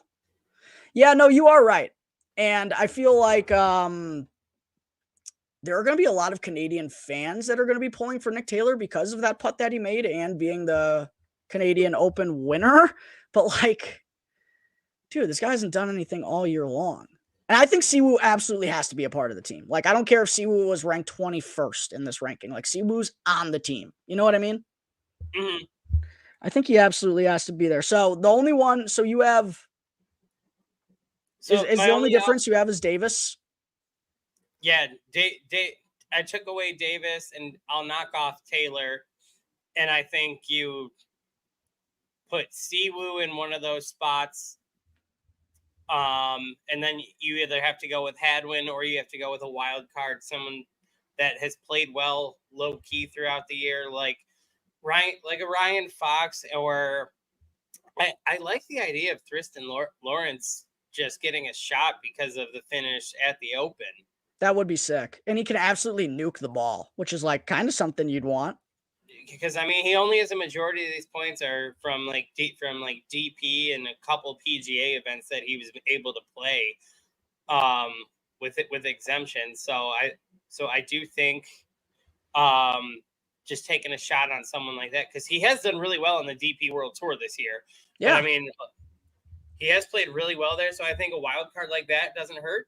Yeah, no, you are right. And I feel like there are going to be a lot of Canadian fans that are going to be pulling for Nick Taylor because of that putt that he made and being the Canadian Open winner. But like, dude, this guy hasn't done anything all year long. And I think Siwoo absolutely has to be a part of the team. Like, I don't care if Siwoo was ranked 21st in this ranking. Like, Siwoo's on the team. You know what I mean? Mm-hmm. I think he absolutely has to be there. So the only one, so you have, is the only difference you have is Davis? Yeah, I took away Davis and I'll knock off Taylor. And I think you put Siwoo in one of those spots. And then you either have to go with Hadwin or you have to go with a wild card, someone that has played well low key throughout the year, like a Ryan Fox, or I like the idea of Tristan Lawrence just getting a shot because of the finish at the Open. That would be sick. And he can absolutely nuke the ball, which is like kind of something you'd want. Because I mean, he only has a majority of these points are from DP and a couple PGA events that he was able to play with exemptions. So I do think just taking a shot on someone like that, because he has done really well in the DP World Tour this year. Yeah, but I mean, he has played really well there. So I think a wild card like that doesn't hurt.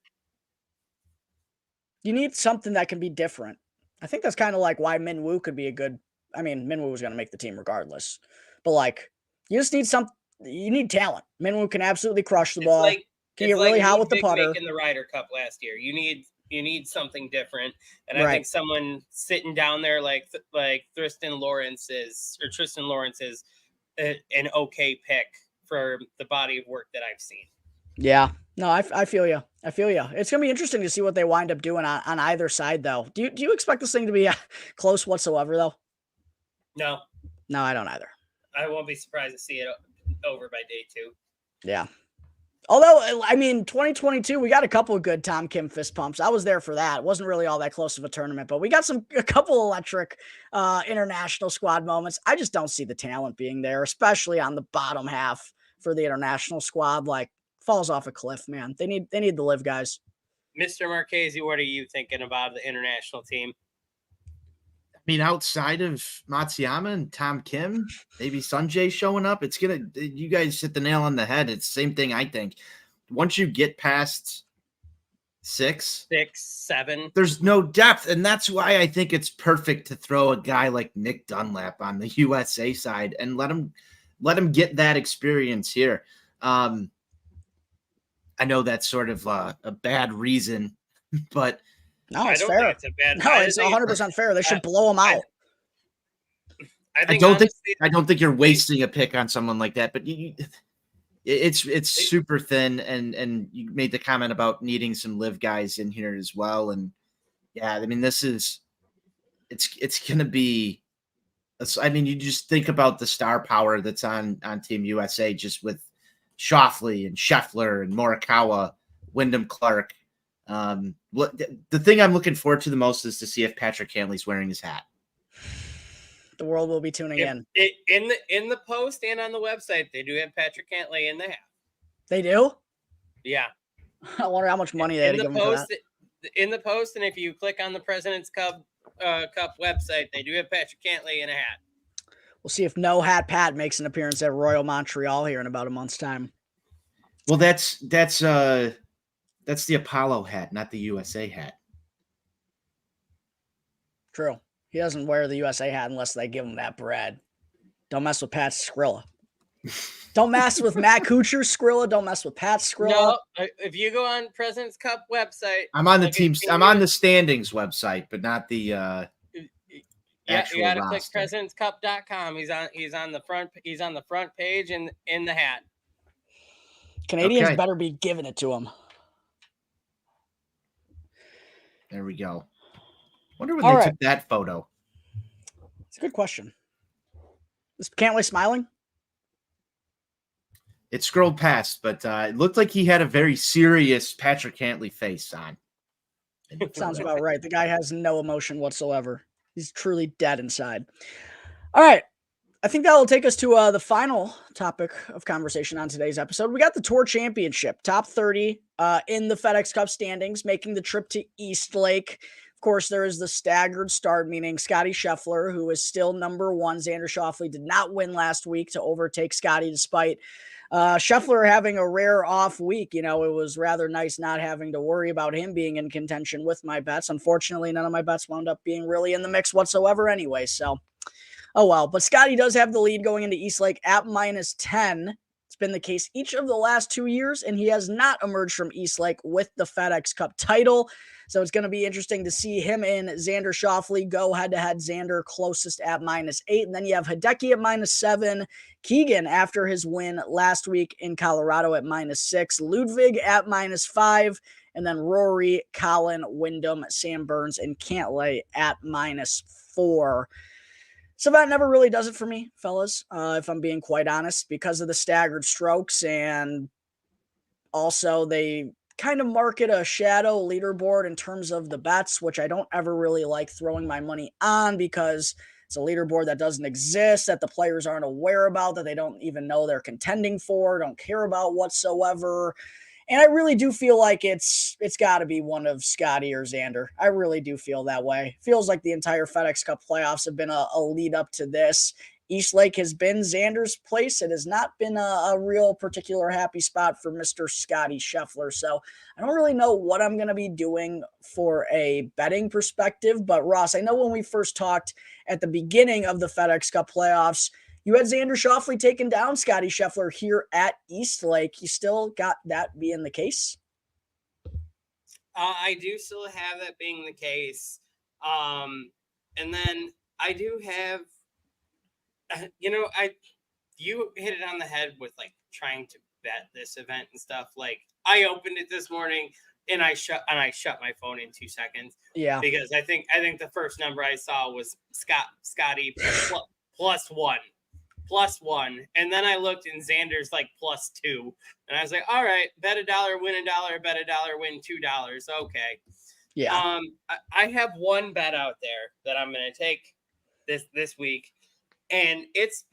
You need something that can be different. I think that's kind of like why Minwoo could be a good. I mean, Minwoo was going to make the team regardless, but like, you just need you need talent. Minwoo can absolutely crush the ball. Can get really hot with the putter. In the Ryder Cup last year, you need something different, and I think someone sitting down there like Tristan Lawrence is an okay pick for the body of work that I've seen. Yeah, no, I feel you. I feel you. It's going to be interesting to see what they wind up doing on either side, though. Do you expect this thing to be close whatsoever, though? No, I don't either. I won't be surprised to see it over by day 2. Yeah. Although, I mean, 2022, we got a couple of good Tom Kim fist pumps. I was there for that. It wasn't really all that close of a tournament, but we got a couple electric international squad moments. I just don't see the talent being there, especially on the bottom half for the international squad. Like, falls off a cliff, man. They need the live guys. Mr. Marchese, what are you thinking about the international team? I mean, outside of Matsuyama and Tom Kim, maybe Sanjay showing up, you guys hit the nail on the head. It's the same thing, I think. Once you get past 6, 7, there's no depth. And that's why I think it's perfect to throw a guy like Nick Dunlap on the USA side and let him get that experience here. I know that's sort of a bad reason, but no, it's fair. It's 100% fair. They should blow him out. I don't think you're wasting a pick on someone like that, but it's super thin. And you made the comment about needing some live guys in here as well. And yeah, I mean, it's going to be, I mean, you just think about the star power that's on Team USA, just with Schauffele and Scheffler and Morikawa, Wyndham Clark. The thing I'm looking forward to the most is to see if Patrick Cantley's wearing his hat. The world will be tuning in. In the post and on the website, they do have Patrick Cantley in the hat. They do? Yeah. I wonder how much money they had to give him for that. In the post, and if you click on the President's Cup website, they do have Patrick Cantley in a hat. We'll see if No Hat Pat makes an appearance at Royal Montreal here in about a month's time. Well, that's the Apollo hat, not the USA hat. True. He doesn't wear the USA hat unless they give him that bread. Don't mess with Pat's Skrilla. Don't mess with Matt Kuchar's Skrilla. Don't mess with Pat's Skrilla. No, if you go on President's Cup website, I'm on the teams. I'm on the standings website, but not the yeah, actual you got to roster. click presidentscup.com. He's on the front page and in the hat. Canadians better be giving it to him. There we go. Wonder when they took that photo. It's a good question. Is Cantley smiling? It scrolled past, but it looked like he had a very serious Patrick Cantley face on. Sounds about right. The guy has no emotion whatsoever. He's truly dead inside. All right. I think that will take us to the final topic of conversation on today's episode. We got the Tour Championship, top 30 in the FedEx Cup standings, making the trip to East Lake. Of course, there is the staggered start, meaning Scotty Scheffler, who is still number one. Xander Schauffele did not win last week to overtake Scotty, despite Scheffler having a rare off week. You know, it was rather nice not having to worry about him being in contention with my bets. Unfortunately, none of my bets wound up being really in the mix whatsoever anyway. So, oh well. But Scotty does have the lead going into East Lake at -10. It's been the case each of the last 2 years, and he has not emerged from East Lake with the FedEx Cup title. So it's going to be interesting to see him and Xander Schauffele go head-to-head. Xander closest at -8. And then you have Hideki at -7. Keegan, after his win last week in Colorado, at -6. Ludwig at -5. And then Rory, Colin, Wyndham, Sam Burns, and Cantlay at -4. So that never really does it for me, fellas, if I'm being quite honest, because of the staggered strokes. And also they kind of market a shadow leaderboard in terms of the bets, which I don't ever really like throwing my money on, because it's a leaderboard that doesn't exist, that the players aren't aware about, that they don't even know they're contending for, don't care about whatsoever. And I really do feel like it's got to be one of Scotty or Xander. I really do feel that way. Feels like the entire FedEx Cup playoffs have been a lead up to this. East Lake has been Xander's place. It has not been a real particular happy spot for Mr. Scotty Scheffler. So I don't really know what I'm going to be doing for a betting perspective. But Ross, I know when we first talked at the beginning of the FedEx Cup playoffs, you had Xander Schauffele taking down Scotty Scheffler here at East Lake. You still got that being the case? I do still have that being the case. And then I do have, you hit it on the head with like trying to bet this event and stuff. Like I opened it this morning and I shut my phone in 2 seconds. Yeah. Because I think the first number I saw was Scotty +1. And then I looked and Xander's like +2. And I was like, all right, bet $1, win $1, bet $1, win $2. Okay. Yeah. I have one bet out there that I'm going to take this week. And it's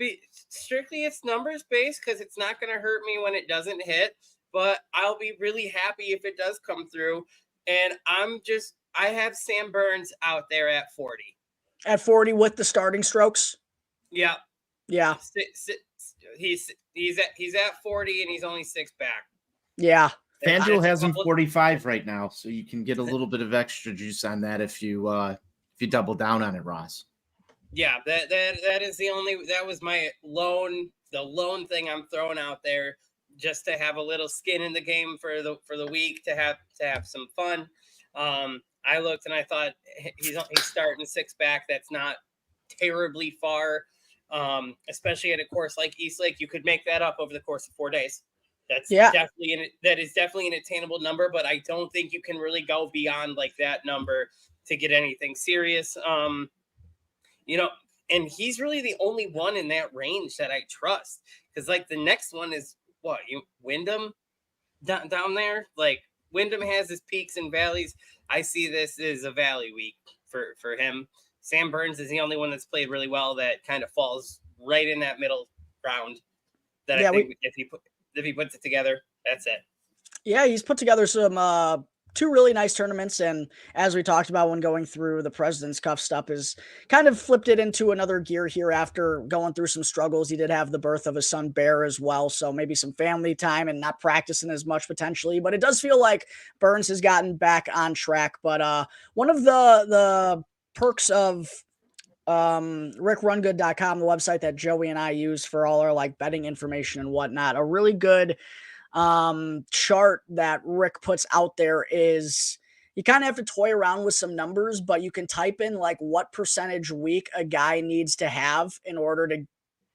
strictly numbers based, because it's not going to hurt me when it doesn't hit, but I'll be really happy if it does come through. And I have Sam Burns out there at 40. At 40 with the starting strokes? Yeah. Yeah. He's at 40 and he's only 6 back. Yeah. FanDuel has him 45 right now, so you can get a little bit of extra juice on that if you double down on it, Ross. Yeah, that is that was my lone thing I'm throwing out there, just to have a little skin in the game for the week, to have some fun. I looked and I thought he's starting 6 back. That's not terribly far. Especially at a course like East Lake, you could make that up over the course of 4 days. That is definitely an attainable number, but I don't think you can really go beyond like that number to get anything serious. And he's really the only one in that range that I trust, because like the next one is Wyndham down there. Like Wyndham has his peaks and valleys. I see this as a valley week for him. Sam Burns is the only one that's played really well that kind of falls right in that middle ground. That I think if he puts it together, that's it. Yeah, he's put together some 2 really nice tournaments, and as we talked about when going through the President's Cup stuff, is kind of flipped it into another gear here after going through some struggles. He did have the birth of his son Bear as well, so maybe some family time and not practicing as much potentially, but it does feel like Burns has gotten back on track. But one of the perks of rickrungood.com, the website that Joey and I use for all our like betting information and whatnot. A really good chart that Rick puts out there is you kind of have to toy around with some numbers, but you can type in like what percentage week a guy needs to have in order to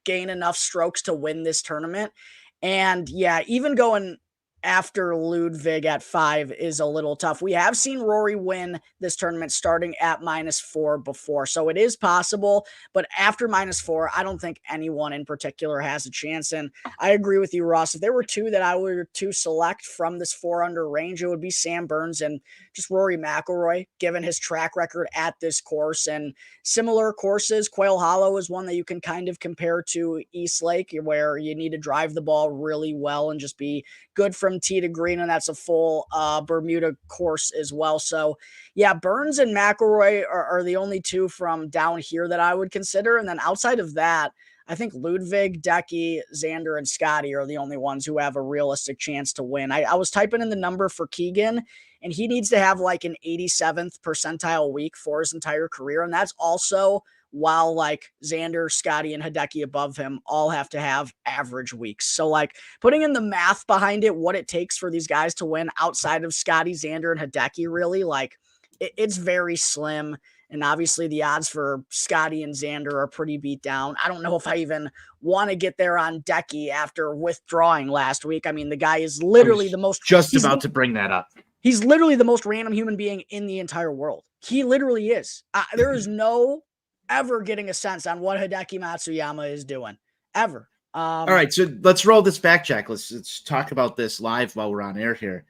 gain enough strokes to win this tournament. And yeah, even going after Ludwig at 5 is a little tough. We have seen Rory win this tournament starting at -4 before, so it is possible, but after -4, I don't think anyone in particular has a chance. And I agree with you, Ross. If there were two that I were to select from this 4-under range, it would be Sam Burns and just Rory McIlroy, given his track record at this course. And similar courses, Quail Hollow is one that you can kind of compare to East Lake, where you need to drive the ball really well and just be good from tee to green, and that's a full Bermuda course as well. So yeah, Burns and McIlroy are the only two from down here that I would consider. And then outside of that, I think Ludwig, Decky, Xander, and Scotty are the only ones who have a realistic chance to win. I was typing in the number for Keegan, and he needs to have like an 87th percentile week for his entire career. And that's also while like Xander, Scotty, and Hideki above him all have to have average weeks. So like putting in the math behind it, what it takes for these guys to win outside of Scotty, Xander, and Hideki, really, like it's very slim. And obviously the odds for Scotty and Xander are pretty beat down. I don't know if I even want to get there on Decky after withdrawing last week. I mean, the guy is literally the most... Just about to bring that up. He's literally the most random human being in the entire world. He literally is. There is no ever getting a sense on what Hideki Matsuyama is doing. Ever. All right, so let's roll this back check. Let's talk about this live while we're on air here.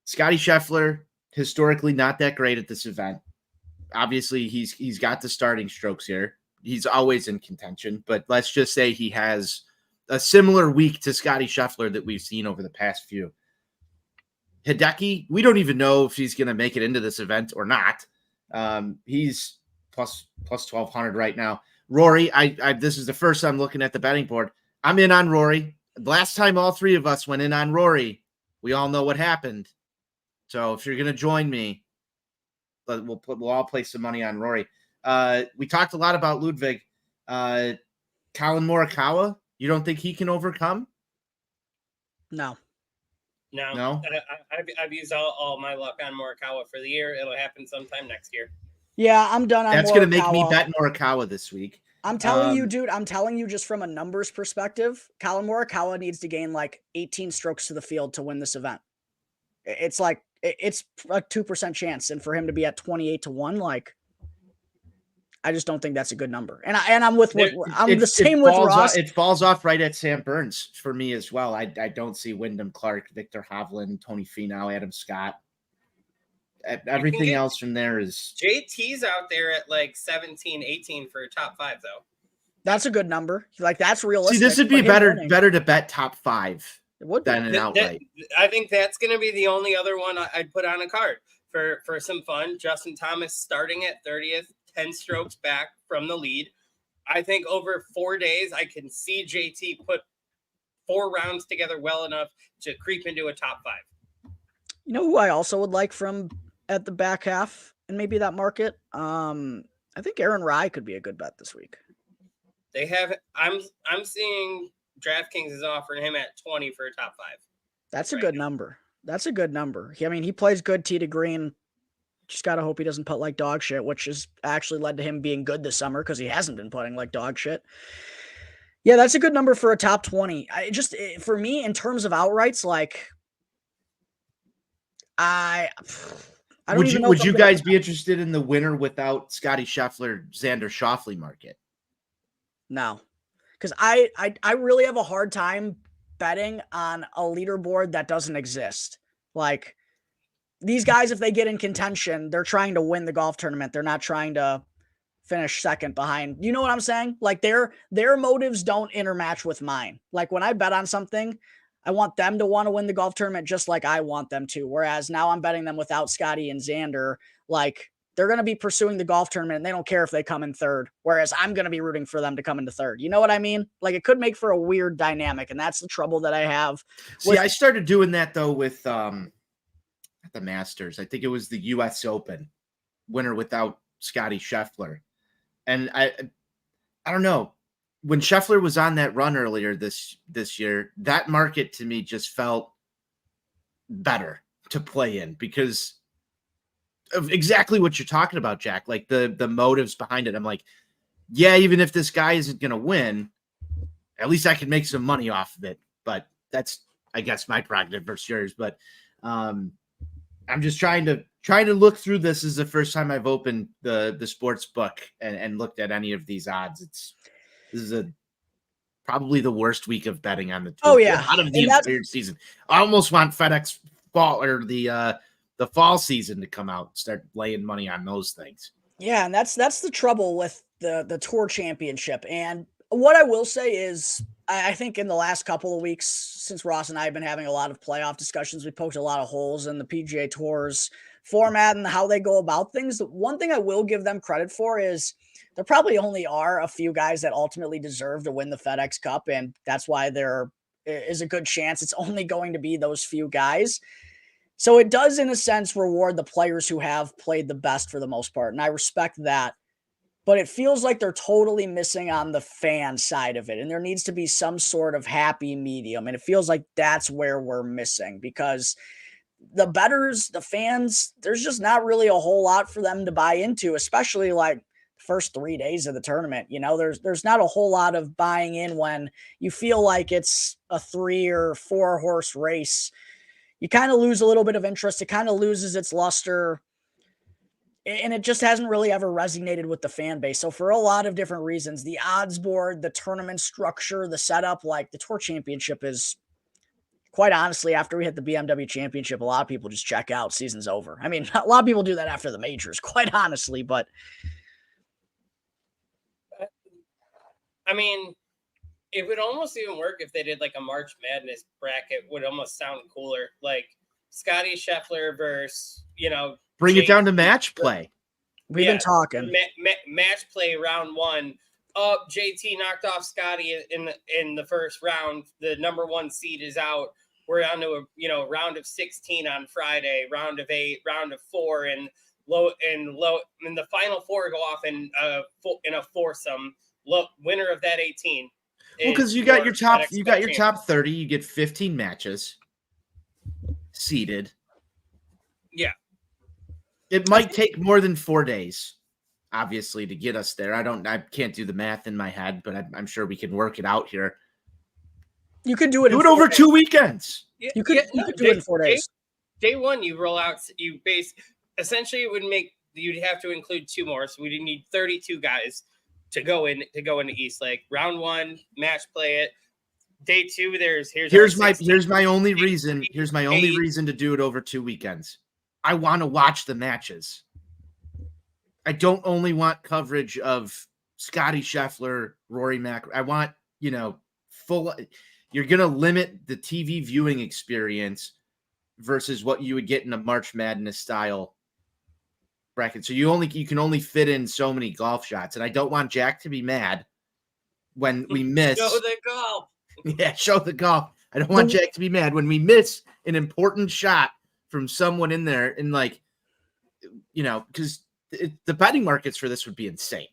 Scotty Scheffler, historically not that great at this event. Obviously, he's got the starting strokes here. He's always in contention, but let's just say he has a similar week to Scotty Scheffler that we've seen over the past few. Hideki, we don't even know if he's going to make it into this event or not. He's plus 1,200 right now. Rory, this is the first time looking at the betting board. I'm in on Rory. Last time all three of us went in on Rory, we all know what happened. So if you're going to join me, we'll all place some money on Rory. We talked a lot about Ludwig. Colin Morikawa, you don't think he can overcome? No. I've used all my luck on Morikawa for the year. It'll happen sometime next year. Yeah, I'm done on That's going to make me bet Morikawa this week. I'm telling you, dude, I'm telling you just from a numbers perspective, Colin Morikawa needs to gain like 18 strokes to the field to win this event. It's like, it's a 2% chance. And for him to be at 28-1, like, I just don't think that's a good number. And I'm the same with Ross. It falls off right at Sam Burns for me as well. I don't see Wyndham Clark, Victor Hovland, Tony Finau, Adam Scott. Everything else from there is... JT's out there at like 17, 18 for top 5, though. That's a good number. Like, that's realistic. See, this would be better to bet top 5 than an outright. I think that's going to be the only other one I'd put on a card for some fun. Justin Thomas starting at 30th, 10 strokes back from the lead. I think over 4 days, I can see JT put 4 rounds together well enough to creep into a top 5. You know who I also would like from at the back half and maybe that market? I think Aaron Rye could be a good bet this week. They have. I'm seeing DraftKings is offering him at 20 for a top 5. That's a good number. That's a good number. I mean, he plays good tee to green. Just got to hope he doesn't putt like dog shit, which has actually led to him being good this summer because he hasn't been putting like dog shit. Yeah, that's a good number for a top 20. For me, in terms of outrights, like, I don't even know. Would you guys be interested in the winner without Scotty Scheffler, Xander Schauffele market? No, because I really have a hard time betting on a leaderboard that doesn't exist. Like, these guys, if they get in contention, they're trying to win the golf tournament. They're not trying to finish second behind. You know what I'm saying? Like, their motives don't intermatch with mine. Like, when I bet on something, I want them to want to win the golf tournament just like I want them to. Whereas now I'm betting them without Scotty and Xander. Like, they're going to be pursuing the golf tournament and they don't care if they come in third. Whereas I'm going to be rooting for them to come into third. You know what I mean? Like, it could make for a weird dynamic. And that's the trouble that I have. See, I started doing that though with the Masters. I think it was the US Open winner without Scotty Scheffler. And I don't know. When Scheffler was on that run earlier this year, that market to me just felt better to play in because of exactly what you're talking about, Jack. Like the motives behind it. I'm like, yeah, even if this guy isn't going to win, at least I can make some money off of it. But that's, I guess, my prerogative versus yours. But I'm just trying to look through this. This is the first time I've opened the sports book and looked at any of these odds. This is probably the worst week of betting on the tour. Oh yeah, out of the entire season. I almost want FedEx fall or the fall season to come out and start laying money on those things. Yeah, and that's the trouble with the Tour Championship. And what I will say is, I think in the last couple of weeks, since Ross and I have been having a lot of playoff discussions, we poked a lot of holes in the PGA Tour's format and how they go about things. The one thing I will give them credit for is there probably only are a few guys that ultimately deserve to win the FedEx Cup, and that's why there is a good chance it's only going to be those few guys. So it does, in a sense, reward the players who have played the best for the most part, and I respect that. But it feels like they're totally missing on the fan side of it, and there needs to be some sort of happy medium, and it feels like that's where we're missing because the bettors, the fans, there's just not really a whole lot for them to buy into, especially like first 3 days of the tournament. You know, there's not a whole lot of buying in when you feel like it's a 3 or 4 horse race. You kind of lose a little bit of interest. It kind of loses its luster. And it just hasn't really ever resonated with the fan base. So for a lot of different reasons, the odds board, the tournament structure, the setup, like the Tour Championship is, quite honestly, after we hit the BMW Championship, a lot of people just check out. Season's over. I mean, a lot of people do that after the majors, quite honestly, but I mean, it would almost even work if they did like a March Madness bracket. Would almost sound cooler, like Scotty Scheffler versus bring it down to match play. We've been talking match play round 1. JT knocked off Scotty in the first round. The number 1 seed is out. We're on to a round of 16 on Friday, round of 8, round of 4, and the final 4 go off in a foursome. Winner of that 18. Well, because you got your top 30, you get 15 matches seeded. Yeah. It might take more than 4 days, obviously, to get us there. I can't do the math in my head, but I'm sure we can work it out here. You could do it over 2 weekends. You could do it in 4 days. Day 1, you roll out. Essentially, it would make you'd have to include 2 more, so we'd need 32 guys to go into East Lake. Round 1, match play it. Day 2, here's my only reason. Here's my only reason to do it over 2 weekends. I want to watch the matches. I don't only want coverage of Scotty Scheffler, Rory Mac. I want, full. You're going to limit the TV viewing experience versus what you would get in a March Madness style bracket. So you can only fit in so many golf shots. And I don't want Jack to be mad when we miss. Show the golf. Yeah, show the golf. I don't want Jack to be mad when we miss an important shot from someone in there, and because the betting markets for this would be insane.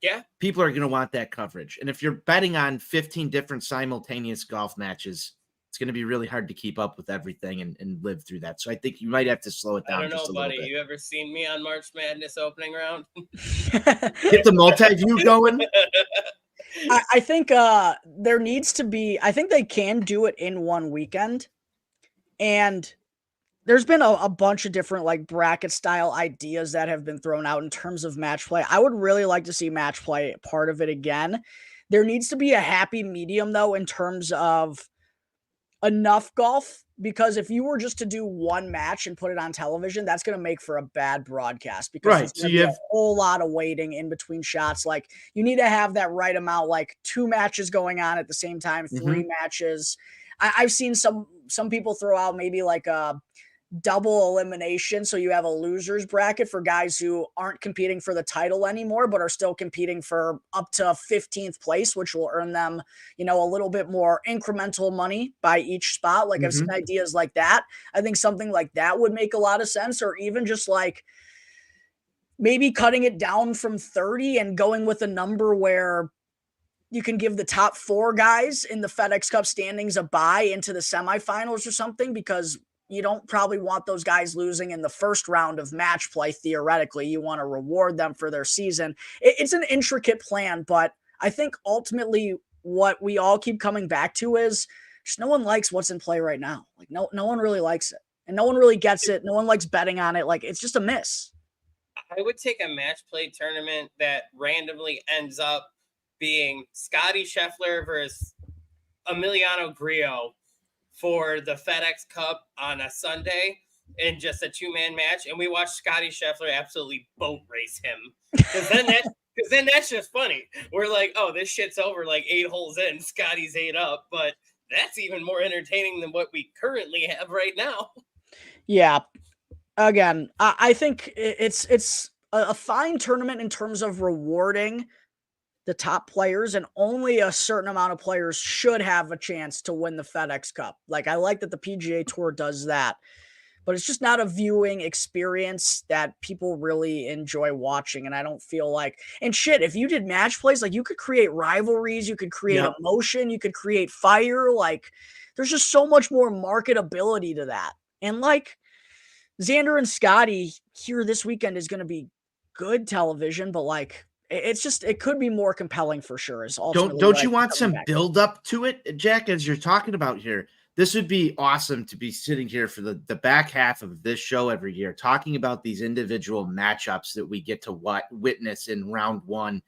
Yeah. People are going to want that coverage. And if you're betting on 15 different simultaneous golf matches, it's going to be really hard to keep up with everything and live through that. So I think you might have to slow it down. I don't know, buddy. You ever seen me on March Madness opening round? Get the multi-view going. I think there needs to be, I think they can do it in one weekend. And there's been a bunch of different like bracket style ideas that have been thrown out in terms of match play. I would really like to see match play part of it again. There needs to be a happy medium though, in terms of enough golf, because if you were just to do one match and put it on television, that's going to make for a bad broadcast, because there's going to be a whole lot of waiting in between shots. Like you need to have that right amount, like 2 matches going on at the same time, 3 matches. I've seen some people throw out maybe like a double elimination. So you have a loser's bracket for guys who aren't competing for the title anymore, but are still competing for up to 15th place, which will earn them, a little bit more incremental money by each spot. Like I've seen ideas like that. I think something like that would make a lot of sense. Or even just like, maybe cutting it down from 30 and going with a number where you can give the top 4 guys in the FedEx Cup standings a bye into the semifinals or something, because you don't probably want those guys losing in the first round of match play. Theoretically, you want to reward them for their season. It's an intricate plan, but I think ultimately what we all keep coming back to is just no one likes what's in play right now. Like no one really likes it, and no one really gets it. No one likes betting on it. Like, it's just a miss. I would take a match play tournament that randomly ends up being Scotty Scheffler versus Emiliano Grillo for the FedEx Cup on a Sunday in just a 2-man match, and we watch Scotty Scheffler absolutely boat race him. Because then that's just funny. We're like, oh, this shit's over like 8 holes in, Scotty's 8 up, but that's even more entertaining than what we currently have right now. Yeah. Again, I think it's a fine tournament in terms of rewarding the top players, and only a certain amount of players should have a chance to win the FedEx Cup. Like, I like that the PGA Tour does that, but it's just not a viewing experience that people really enjoy watching. And I don't feel like, and shit, if you did match plays, like, you could create rivalries, you could create emotion, you could create fire. Like, there's just so much more marketability to that. And like, Xander and Scotty here this weekend is going to be good television, but like, it's just, it could be more compelling for sure. Is don't you want some build up to it, Jack? As you're talking about here, this would be awesome to be sitting here for the back half of this show every year, talking about these individual matchups that we get to witness in round 1,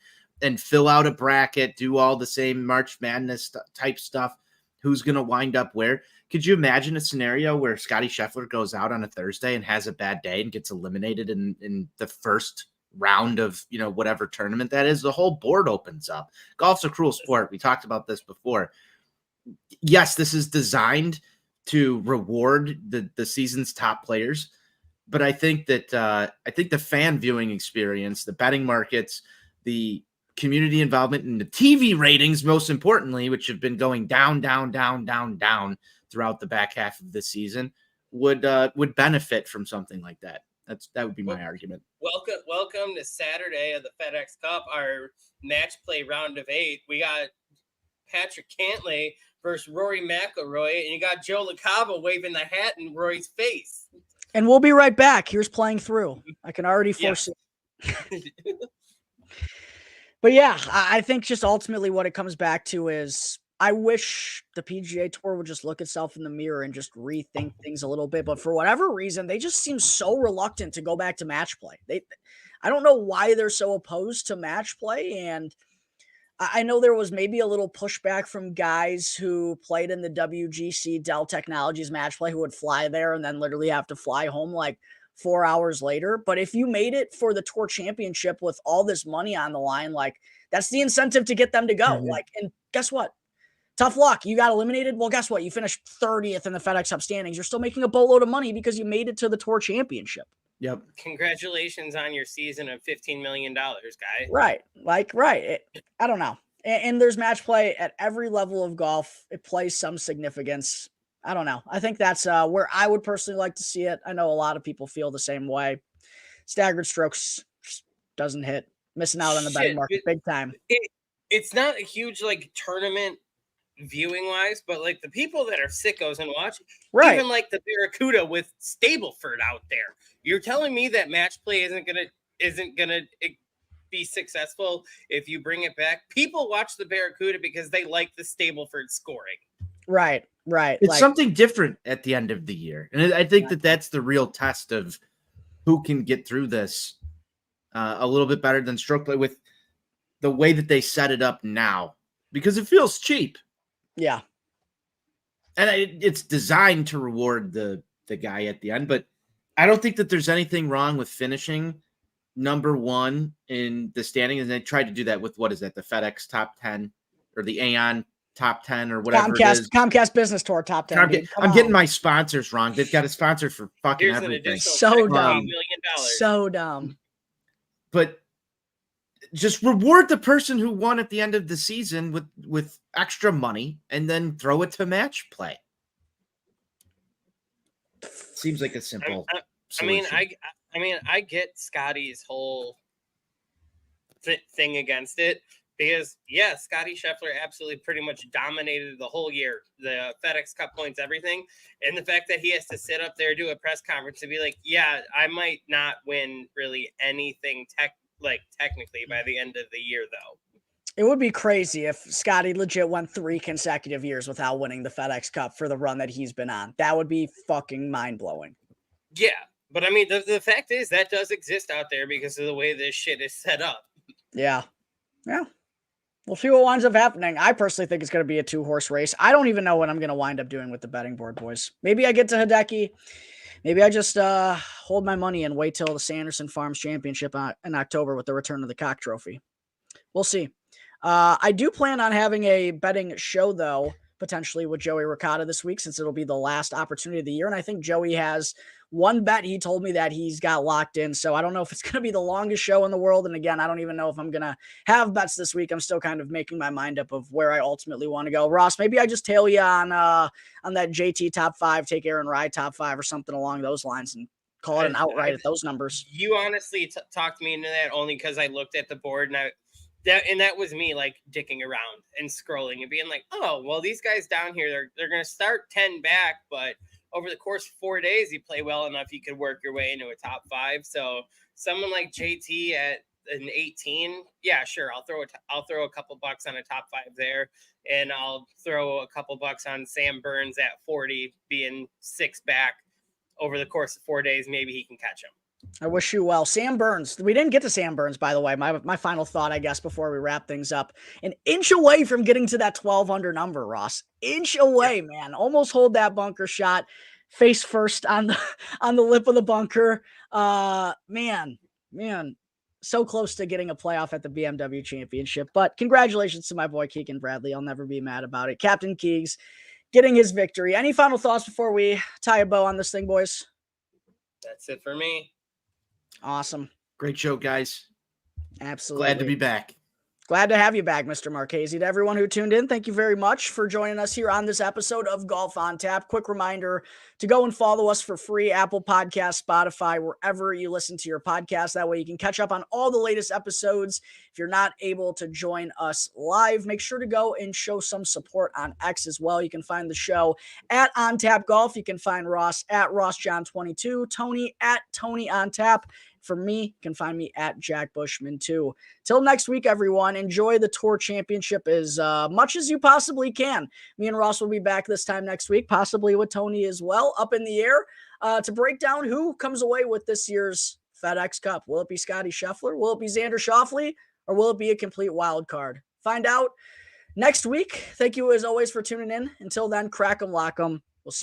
and fill out a bracket, do all the same March Madness type stuff. Who's going to wind up where? Could you imagine a scenario where Scotty Scheffler goes out on a Thursday and has a bad day and gets eliminated in the first round of, whatever tournament that is? The whole board opens up. Golf's a cruel sport. We talked about this before. Yes, this is designed to reward the season's top players, but I think that the fan viewing experience, the betting markets, the community involvement, and the TV ratings, most importantly, which have been going down throughout the back half of the season, would benefit from something like that. That would be my argument. Welcome to Saturday of the FedEx Cup, our match play round of 8. We got Patrick Cantlay versus Rory McIlroy, and you got Joe LaCava waving the hat in Rory's face. And we'll be right back. Here's playing through. I can already foresee. But yeah, I think just ultimately what it comes back to is, I wish the PGA Tour would just look itself in the mirror and just rethink things a little bit. But for whatever reason, they just seem so reluctant to go back to match play. I don't know why they're so opposed to match play. And I know there was maybe a little pushback from guys who played in the WGC Dell Technologies match play who would fly there and then literally have to fly home like 4 hours later. But if you made it for the Tour Championship with all this money on the line, like, that's the incentive to get them to go. Mm-hmm. Like, and guess what? Tough luck. You got eliminated. Well, guess what? You finished 30th in the FedEx Cup standings. You're still making a boatload of money because you made it to the Tour Championship. Yep. Congratulations on your season of $15 million, guy. Right. Right. I don't know. And there's match play at every level of golf. It plays some significance. I don't know. I think that's where I would personally like to see it. I know a lot of people feel the same way. Staggered strokes just doesn't hit. Missing out on the betting market big time. It's not a huge tournament viewing wise, but the people that are sickos and watch, right? Even the Barracuda with Stableford out there. You're telling me that match play isn't gonna be successful if you bring it back? People watch the Barracuda because they like the Stableford scoring. Right. It's something different at the end of the year, and I think that's the real test of who can get through this a little bit better than stroke play with the way that they set it up now, because it feels cheap. Yeah. And it's designed to reward the guy at the end, but I don't think that there's anything wrong with finishing number 1 in the standing. And they tried to do that with, what is that, the FedEx top 10 or the Aon top 10 or whatever it is. Comcast Business Tour top 10. I'm getting my sponsors wrong. They've got a sponsor for fucking everything. So dumb. So dumb. But just reward the person who won at the end of the season with extra money and then throw it to match play. Seems like a simple solution. I mean, I get Scotty's whole thing against it because, yeah, Scotty Scheffler absolutely pretty much dominated the whole year, the FedEx Cup points, everything. And the fact that he has to sit up there, do a press conference and be like, yeah, I might not win really anything technically by the end of the year, though. It would be crazy if Scotty legit went 3 consecutive years without winning the FedEx Cup for the run that he's been on. That would be fucking mind-blowing. Yeah, but I mean, the fact is that does exist out there because of the way this shit is set up. Yeah. We'll see what winds up happening. I personally think it's going to be a 2-horse race. I don't even know what I'm going to wind up doing with the betting board, boys. Maybe I get to Hideki. Maybe I just hold my money and wait till the Sanderson Farms Championship in October with the return of the Cock Trophy. We'll see. I do plan on having a betting show, though, potentially with Joey Ricotta this week, since it'll be the last opportunity of the year. And I think Joey has one bet he told me that he's got locked in. So I don't know if it's going to be the longest show in the world. And again, I don't even know if I'm going to have bets this week. I'm still kind of making my mind up of where I ultimately want to go. Ross, maybe I just tail you on that JT top 5, take Aaron Rye top 5 or something along those lines and call it an outright at those numbers. You honestly talked me into that only because I looked at the board and that was me like dicking around and scrolling and being like, oh, well, these guys down here, they're going to start 10 back, but over the course of 4 days, you play well enough, you could work your way into a top 5. So someone like JT at an 18, yeah, sure. I'll throw a couple bucks on a top 5 there. And I'll throw a couple bucks on Sam Burns at 40, being 6 back over the course of 4 days. Maybe he can catch him. I wish you well. Sam Burns. We didn't get to Sam Burns, by the way. My final thought, I guess, before we wrap things up. An inch away from getting to that 12 under number, Ross. Inch away, man. Almost hold that bunker shot. Face first on the lip of the bunker. Man. So close to getting a playoff at the BMW Championship. But congratulations to my boy Keegan Bradley. I'll never be mad about it. Captain Keegs getting his victory. Any final thoughts before we tie a bow on this thing, boys? That's it for me. Awesome. Great show, guys. Absolutely. Glad to be back. Glad to have you back, Mr. Marchese. To everyone who tuned in, thank you very much for joining us here on this episode of Golf on Tap. Quick reminder to go and follow us for free, Apple Podcasts, Spotify, wherever you listen to your podcast. That way you can catch up on all the latest episodes. If you're not able to join us live, make sure to go and show some support on X as well. You can find the show at On Tap Golf. You can find Ross at RossJohn22, Tony at Tony On Tap. For me, you can find me at Jack Bushman too. Till next week, everyone, enjoy the Tour Championship as much as you possibly can. Me and Ross will be back this time next week, possibly with Tony as well, up in the air, to break down who comes away with this year's FedEx Cup. Will it be Scotty Scheffler? Will it be Xander Schauffele? Or will it be a complete wild card? Find out next week. Thank you as always for tuning in. Until then, crack 'em, lock 'em,